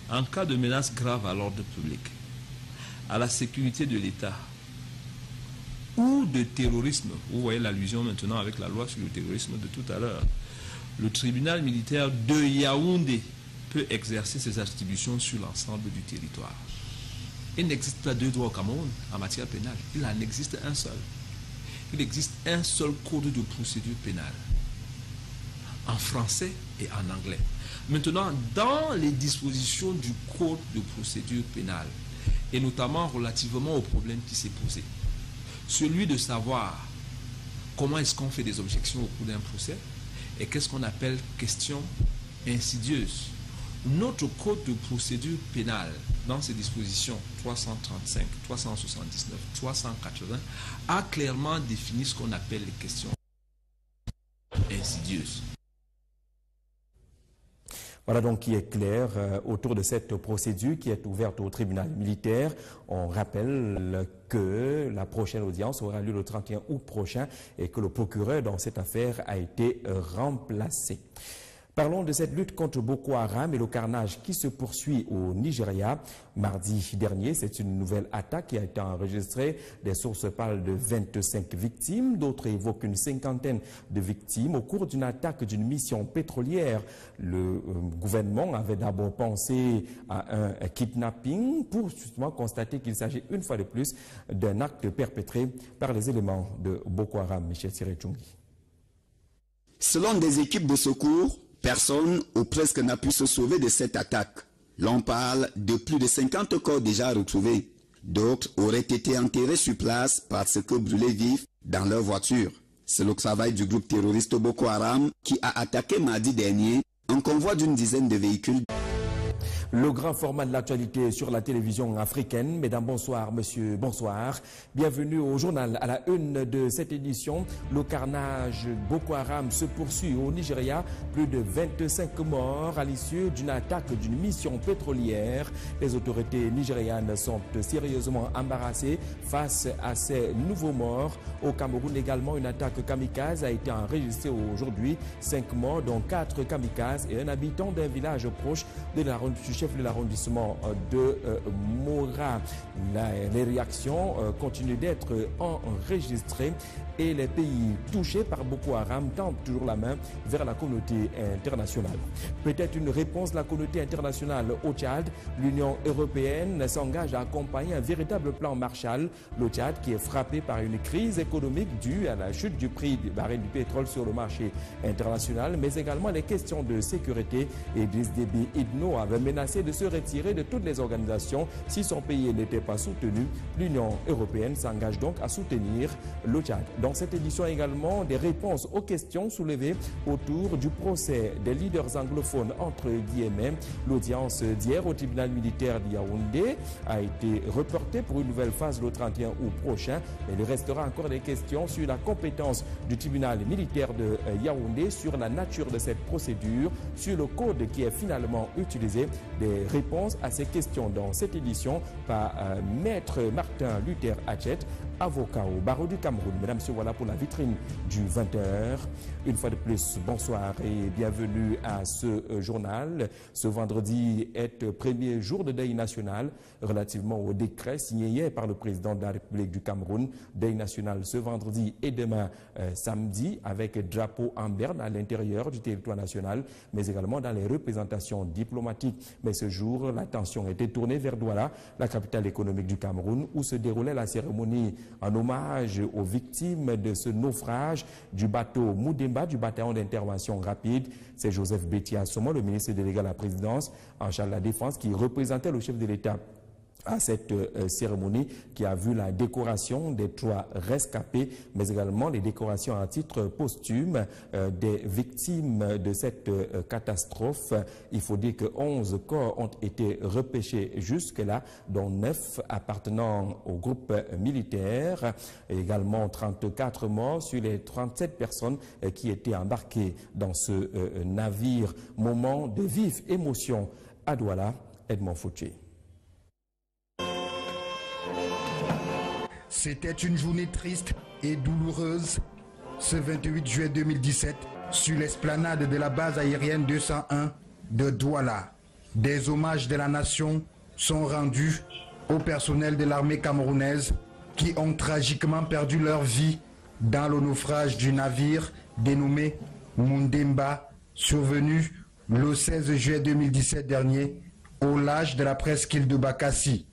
en cas de menace grave à l'ordre public, à la sécurité de l'État ou de terrorisme, vous voyez l'allusion maintenant avec la loi sur le terrorisme de tout à l'heure, le tribunal militaire de Yaoundé peut exercer ses attributions sur l'ensemble du territoire. Il n'existe pas 2 droits au Cameroun en matière pénale, il en existe un seul. Il existe un seul code de procédure pénale, en français et en anglais. Maintenant, dans les dispositions du code de procédure pénale, et notamment relativement au problème qui s'est posé, celui de savoir comment est-ce qu'on fait des objections au cours d'un procès, et qu'est-ce qu'on appelle question insidieuse. Notre code de procédure pénale, dans ses dispositions 335, 379, 380, a clairement défini ce qu'on appelle les questions insidieuses. Voilà donc qui est clair autour de cette procédure qui est ouverte au tribunal militaire. On rappelle que la prochaine audience aura lieu le 31 août prochain et que le procureur dans cette affaire a été remplacé. Parlons de cette lutte contre Boko Haram et le carnage qui se poursuit au Nigeria. Mardi dernier, c'est une nouvelle attaque qui a été enregistrée. Des sources parlent de 25 victimes, d'autres évoquent une 50aine de victimes au cours d'une attaque d'une mission pétrolière. Le gouvernement avait d'abord pensé à un kidnapping pour justement constater qu'il s'agit une fois de plus d'un acte perpétré par les éléments de Boko Haram. Michel Siré-Tchoungui. Selon des équipes de secours, personne ou presque n'a pu se sauver de cette attaque. L'on parle de plus de 50 corps déjà retrouvés. D'autres auraient été enterrés sur place parce que brûlés vifs dans leur voiture. C'est le travail du groupe terroriste Boko Haram qui a attaqué mardi dernier un convoi d'une dizaine de véhicules. Le grand format de l'actualité sur la télévision africaine. Mesdames, bonsoir, monsieur, bonsoir. Bienvenue au journal. À la une de cette édition, le carnage Boko Haram se poursuit au Nigeria. Plus de 25 morts à l'issue d'une attaque d'une mission pétrolière. Les autorités nigérianes sont sérieusement embarrassées face à ces nouveaux morts. Au Cameroun également, une attaque kamikaze a été enregistrée aujourd'hui. 5 morts, dont 4 kamikazes et un habitant d'un village proche de l'arrondissement de Mora. Les réactions continuent d'être enregistrées et les pays touchés par Boko Haram tendent toujours la main vers la communauté internationale. Peut-être une réponse de la communauté internationale au Tchad. L'Union européenne s'engage à accompagner un véritable plan Marshall. Le Tchad qui est frappé par une crise économique due à la chute du prix du baril du pétrole sur le marché international, mais également les questions de sécurité. Idriss Déby Itno avait menacé de se retirer de toutes les organisations si son pays n'était pas soutenu. L'Union européenne s'engage donc à soutenir le Tchad. Dans cette édition également, des réponses aux questions soulevées autour du procès des leaders anglophones entre guillemets. L'audience d'hier au tribunal militaire de Yaoundé a été reportée pour une nouvelle phase le 31 août prochain. Mais il restera encore des questions sur la compétence du tribunal militaire de Yaoundé, sur la nature de cette procédure, sur le code qui est finalement utilisé. Des réponses à ces questions dans cette édition par Maître Martin Luther Hachet, avocat au barreau du Cameroun. Mesdames et messieurs, voilà pour la vitrine du 20h. Une fois de plus, bonsoir et bienvenue à ce journal. Ce vendredi est premier jour de deuil national relativement au décret signé hier par le président de la République du Cameroun. Deuil national ce vendredi et demain samedi avec drapeau en berne à l'intérieur du territoire national, mais également dans les représentations diplomatiques. Mais ce jour, l'attention était tournée vers Douala, la capitale économique du Cameroun, où se déroulait la cérémonie en hommage aux victimes de ce naufrage du bateau Moudemba, du bataillon d'intervention rapide. C'est Joseph Bétia Sommo, le ministre délégué à la présidence en charge de la défense, qui représentait le chef de l'État à cette cérémonie qui a vu la décoration des 3 rescapés, mais également les décorations à titre posthume des victimes de cette catastrophe. Il faut dire que 11 corps ont été repêchés jusque-là, dont 9 appartenant au groupe militaire, et également 34 morts sur les 37 personnes qui étaient embarquées dans ce navire. Moment de vive émotion à Douala. Edmond Fouché. C'était une journée triste et douloureuse ce 28 juillet 2017 sur l'esplanade de la base aérienne 201 de Douala. Des hommages de la nation sont rendus au personnel de l'armée camerounaise qui ont tragiquement perdu leur vie dans le naufrage du navire dénommé Moudemba, survenu le 16 juillet 2017 dernier au large de la presqu'île de Bakassi.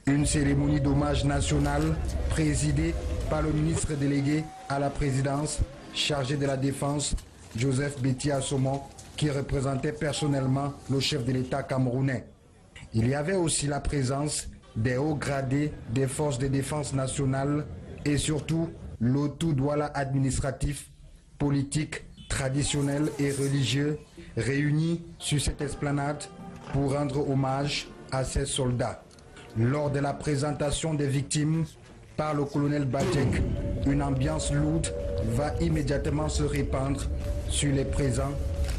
Une cérémonie d'hommage national présidée par le ministre délégué à la présidence chargé de la défense, Joseph Bétia Sommo, qui représentait personnellement le chef de l'État camerounais. Il y avait aussi la présence des hauts gradés des forces de défense nationale et surtout le tout Douala administratif, politique, traditionnel et religieux réunis sur cette esplanade pour rendre hommage à ces soldats. Lors de la présentation des victimes par le colonel Badjek, une ambiance lourde va immédiatement se répandre sur les présents,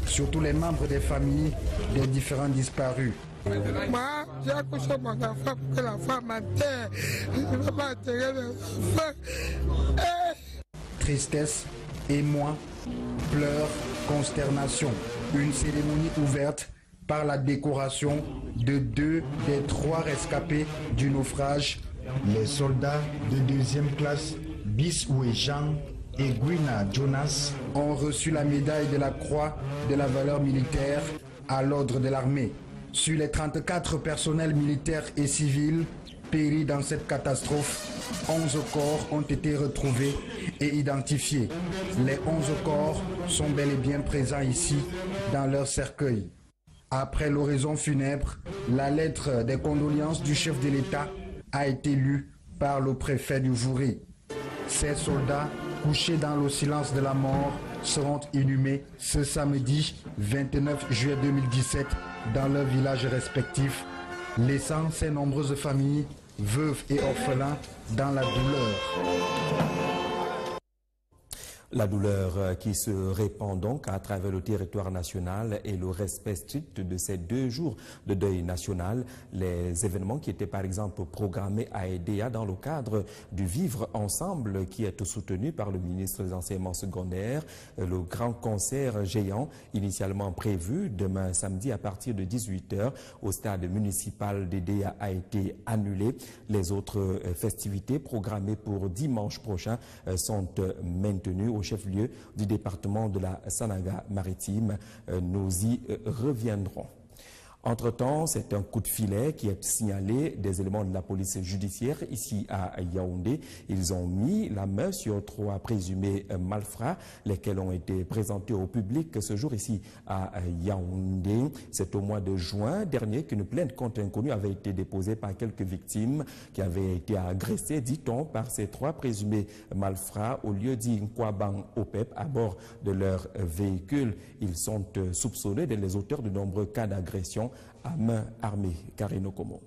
surtout les membres des familles des différents disparus. Moi, j'ai accouché mon enfant pour que la femme enterre. Je ne veux pas enterrer les enfants. Tristesse, émoi, pleurs, consternation. Une cérémonie ouverte par la décoration de 2 des 3 rescapés du naufrage. Les soldats de 2e classe Bisoué Jean et Guina Jonas ont reçu la médaille de la Croix de la valeur militaire à l'ordre de l'armée. Sur les 34 personnels militaires et civils péris dans cette catastrophe, 11 corps ont été retrouvés et identifiés. Les 11 corps sont bel et bien présents ici dans leur cercueil. Après l'oraison funèbre, la lettre des condoléances du chef de l'État a été lue par le préfet du Vouri. Ces soldats, couchés dans le silence de la mort, seront inhumés ce samedi 29 juillet 2017 dans leurs villages respectifs, laissant ces nombreuses familles, veuves et orphelins, dans la douleur. La douleur qui se répand donc à travers le territoire national et le respect strict de ces 2 jours de deuil national. Les événements qui étaient par exemple programmés à EDEA dans le cadre du Vivre Ensemble qui est soutenu par le ministre des Enseignements secondaires. Le grand concert géant initialement prévu demain samedi à partir de 18 h au stade municipal d'EDEA a été annulé. Les autres festivités programmées pour dimanche prochain sont maintenues au chef-lieu du département de la Sanaga-Maritime. Nous y reviendrons. Entre-temps, c'est un coup de filet qui est signalé des éléments de la police judiciaire ici à Yaoundé. Ils ont mis la main sur 3 présumés malfrats, lesquels ont été présentés au public ce jour ici à Yaoundé. C'est au mois de juin dernier qu'une plainte contre inconnu avait été déposée par quelques victimes qui avaient été agressées, dit-on, par ces 3 présumés malfrats au lieu dit Nkwabang Opep à bord de leur véhicule. Ils sont soupçonnés d'être les auteurs de nombreux cas d'agression à main armée. Karino Komo.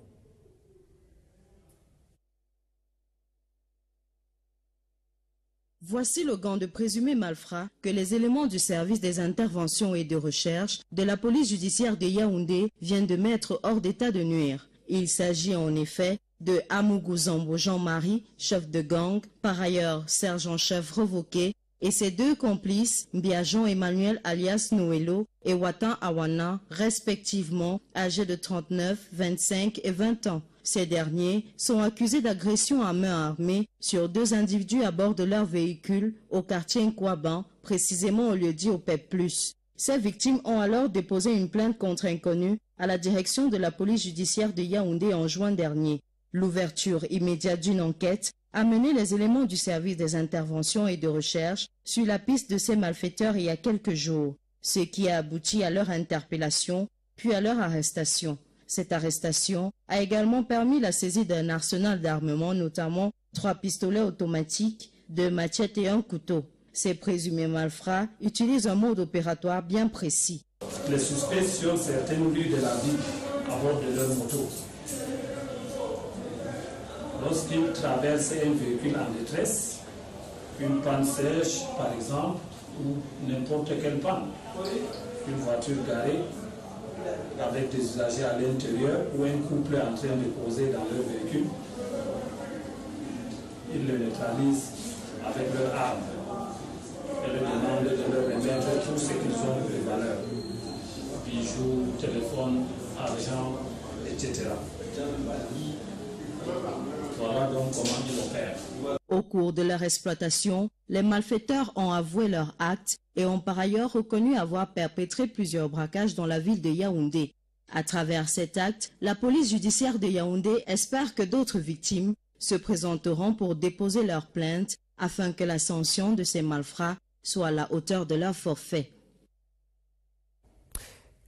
Voici le gant de présumés malfrats que les éléments du service des interventions et de recherche de la police judiciaire de Yaoundé viennent de mettre hors d'état de nuire. Il s'agit en effet de Amougou Zambo Jean-Marie, chef de gang, par ailleurs sergent-chef revoqué, et ses 2 complices, Mbiajon Emmanuel alias Noëlo et Watan Awana, respectivement âgés de 39, 25 et 20 ans. Ces derniers sont accusés d'agression à main armée sur 2 individus à bord de leur véhicule au quartier Nkwaban, précisément au lieu dit au PEP+. Ces victimes ont alors déposé une plainte contre inconnu à la direction de la police judiciaire de Yaoundé en juin dernier. L'ouverture immédiate d'une enquête a mené les éléments du service des interventions et de recherche sur la piste de ces malfaiteurs il y a quelques jours, ce qui a abouti à leur interpellation, puis à leur arrestation. Cette arrestation a également permis la saisie d'un arsenal d'armement, notamment 3 pistolets automatiques, 2 machettes et un couteau. Ces présumés malfrats utilisent un mode opératoire bien précis. Les suspects sur certaines rues de la ville à bord de leur moto. Lorsqu'ils traversent un véhicule en détresse, une panne sèche par exemple, ou n'importe quelle panne, une voiture garée avec des usagers à l'intérieur ou un couple en train de poser dans leur véhicule, ils le neutralisent avec leur arme et leur demandent de leur remettre tout ce qu'ils ont de valeur, bijoux, téléphone, argent, etc. Voilà donc comment ils opèrent. Au cours de leur exploitation, les malfaiteurs ont avoué leurs actes et ont par ailleurs reconnu avoir perpétré plusieurs braquages dans la ville de Yaoundé. À travers cet acte, la police judiciaire de Yaoundé espère que d'autres victimes se présenteront pour déposer leur plainte afin que la sanction de ces malfrats soit à la hauteur de leur forfait.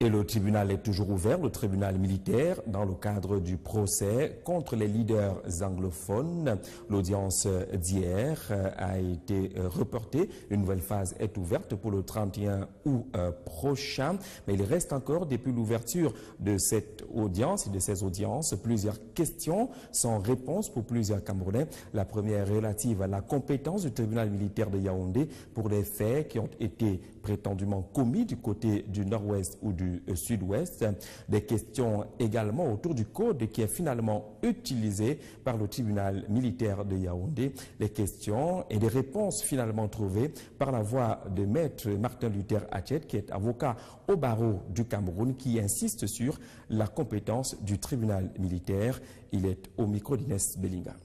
Et le tribunal est toujours ouvert, le tribunal militaire, dans le cadre du procès contre les leaders anglophones. L'audience d'hier a été reportée. Une nouvelle phase est ouverte pour le 31 août prochain. Mais il reste encore, depuis l'ouverture de cette audience et de ces audiences, plusieurs questions sans réponse pour plusieurs Camerounais. La première relative à la compétence du tribunal militaire de Yaoundé pour les faits qui ont été prétendument commis du côté du nord-ouest ou du sud-ouest. Des questions également autour du code qui est finalement utilisé par le tribunal militaire de Yaoundé. Les questions et les réponses finalement trouvées par la voix de maître Martin Luther Achet, qui est avocat au barreau du Cameroun, qui insiste sur la compétence du tribunal militaire. Il est au micro d'Inès Bellinga.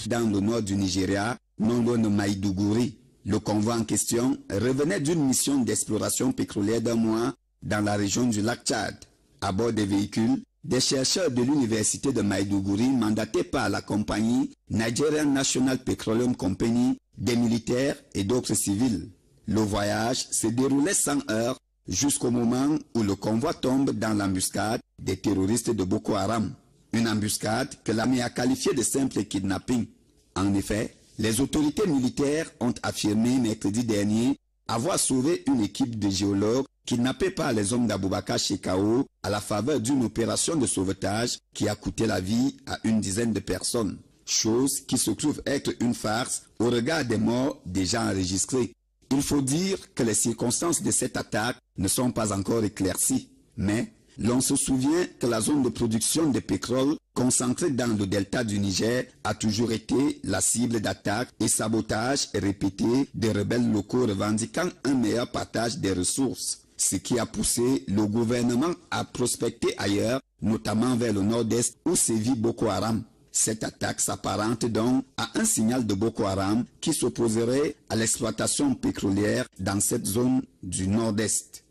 Dans le nord du Nigeria, non loin de Maïdougouri, le convoi en question revenait d'une mission d'exploration pétrolière d'1 mois dans la région du lac Tchad. À bord des véhicules, des chercheurs de l'université de Maïdougouri mandatés par la compagnie Nigerian National Petroleum Company, des militaires et d'autres civils. Le voyage se déroulait sans heurts jusqu'au moment où le convoi tombe dans l'embuscade des terroristes de Boko Haram. Une embuscade que l'armée a qualifiée de simple kidnapping. En effet, les autorités militaires ont affirmé mercredi dernier avoir sauvé une équipe de géologues kidnappés par les hommes d'Aboubakar Shekau à la faveur d'une opération de sauvetage qui a coûté la vie à une dizaine de personnes. chose qui se trouve être une farce au regard des morts déjà enregistrés. Il faut dire que les circonstances de cette attaque ne sont pas encore éclaircies, mais l'on se souvient que la zone de production de pétrole concentrée dans le delta du Niger a toujours été la cible d'attaques et sabotages répétés des rebelles locaux revendiquant un meilleur partage des ressources, ce qui a poussé le gouvernement à prospecter ailleurs, notamment vers le nord-est où sévit Boko Haram. Cette attaque s'apparente donc à un signal de Boko Haram qui s'opposerait à l'exploitation pétrolière dans cette zone du nord-est.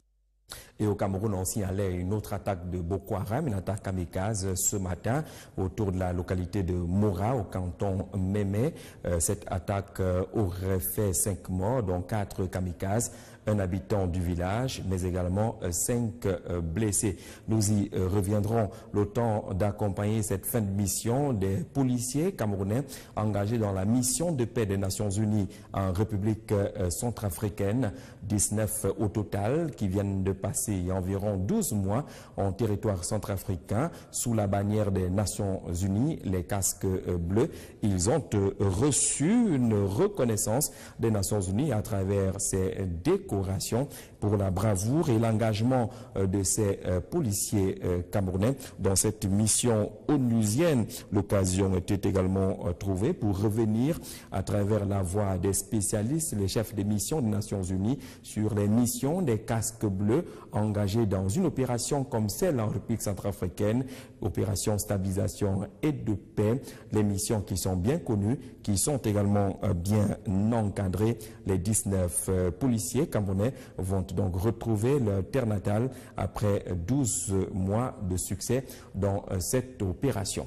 Et au Cameroun, on signalait une autre attaque de Boko Haram, une attaque kamikaze ce matin autour de la localité de Moura, au canton Mémé. Cette attaque aurait fait 5 morts, dont 4 kamikazes, un habitant du village, mais également 5 blessés. Nous y reviendrons. Le temps d'accompagner cette fin de mission des policiers camerounais engagés dans la mission de paix des Nations Unies en République centrafricaine. 19 au total qui viennent de passer environ 12 mois en territoire centrafricain sous la bannière des Nations Unies, les casques bleus. Ils ont reçu une reconnaissance des Nations Unies à travers ces décorations pour la bravoure et l'engagement de ces policiers camerounais dans cette mission onusienne. L'occasion était également trouvée pour revenir à travers la voix des spécialistes, les chefs des missions des Nations Unies, sur les missions des casques bleus engagés dans une opération comme celle en République centrafricaine, opération stabilisation et de paix, les missions qui sont bien connues, qui sont également bien encadrées. Les 19 policiers camerounais vont donc retrouver leur terre natale après 12 mois de succès dans cette opération.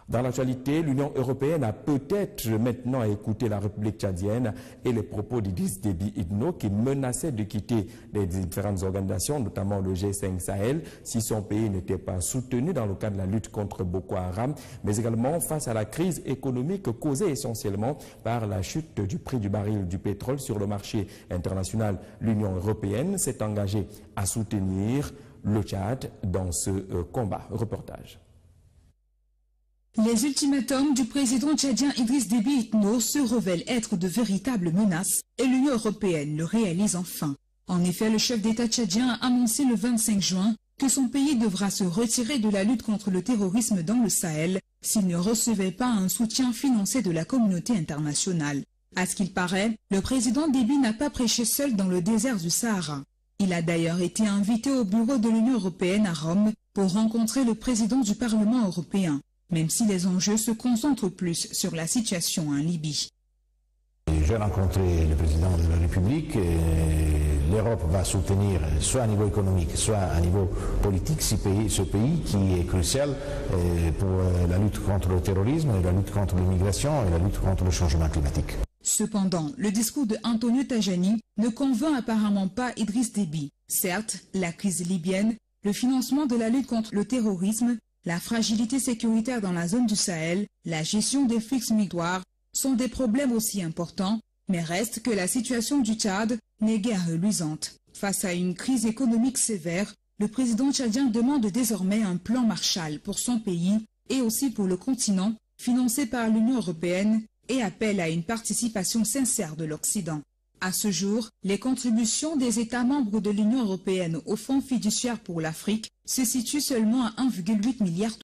Dans l'actualité, l'Union européenne a peut-être maintenant écouté la République tchadienne et les propos d'Idriss Déby Itno qui menaçait de quitter les différentes organisations, notamment le G5 Sahel, si son pays n'était pas soutenu dans le cadre de la lutte contre Boko Haram, mais également face à la crise économique causée essentiellement par la chute du prix du baril du pétrole sur le marché international. L'Union européenne s'est engagée à soutenir le Tchad dans ce combat. Reportage. Les ultimatums du président tchadien Idriss Déby Itno se révèlent être de véritables menaces et l'Union européenne le réalise enfin. En effet, le chef d'État tchadien a annoncé le 25 juin que son pays devra se retirer de la lutte contre le terrorisme dans le Sahel s'il ne recevait pas un soutien financier de la communauté internationale. À ce qu'il paraît, le président Déby n'a pas prêché seul dans le désert du Sahara. Il a d'ailleurs été invité au bureau de l'Union européenne à Rome pour rencontrer le président du Parlement européen, même si les enjeux se concentrent plus sur la situation en Libye. J'ai rencontré le président de la République. L'Europe va soutenir, soit à niveau économique, soit à niveau politique, ce pays qui est crucial pour la lutte contre le terrorisme, la lutte contre l'immigration et la lutte contre le changement climatique. Cependant, le discours de Antonio Tajani ne convainc apparemment pas Idriss Déby. Certes, la crise libyenne, le financement de la lutte contre le terrorisme, la fragilité sécuritaire dans la zone du Sahel, la gestion des flux migratoires sont des problèmes aussi importants, mais reste que la situation du Tchad n'est guère reluisante. Face à une crise économique sévère, le président tchadien demande désormais un plan Marshall pour son pays et aussi pour le continent, financé par l'Union européenne, et appelle à une participation sincère de l'Occident. À ce jour, les contributions des États membres de l'Union européenne au Fonds fiduciaire pour l'Afrique se situent seulement à 1,8 milliard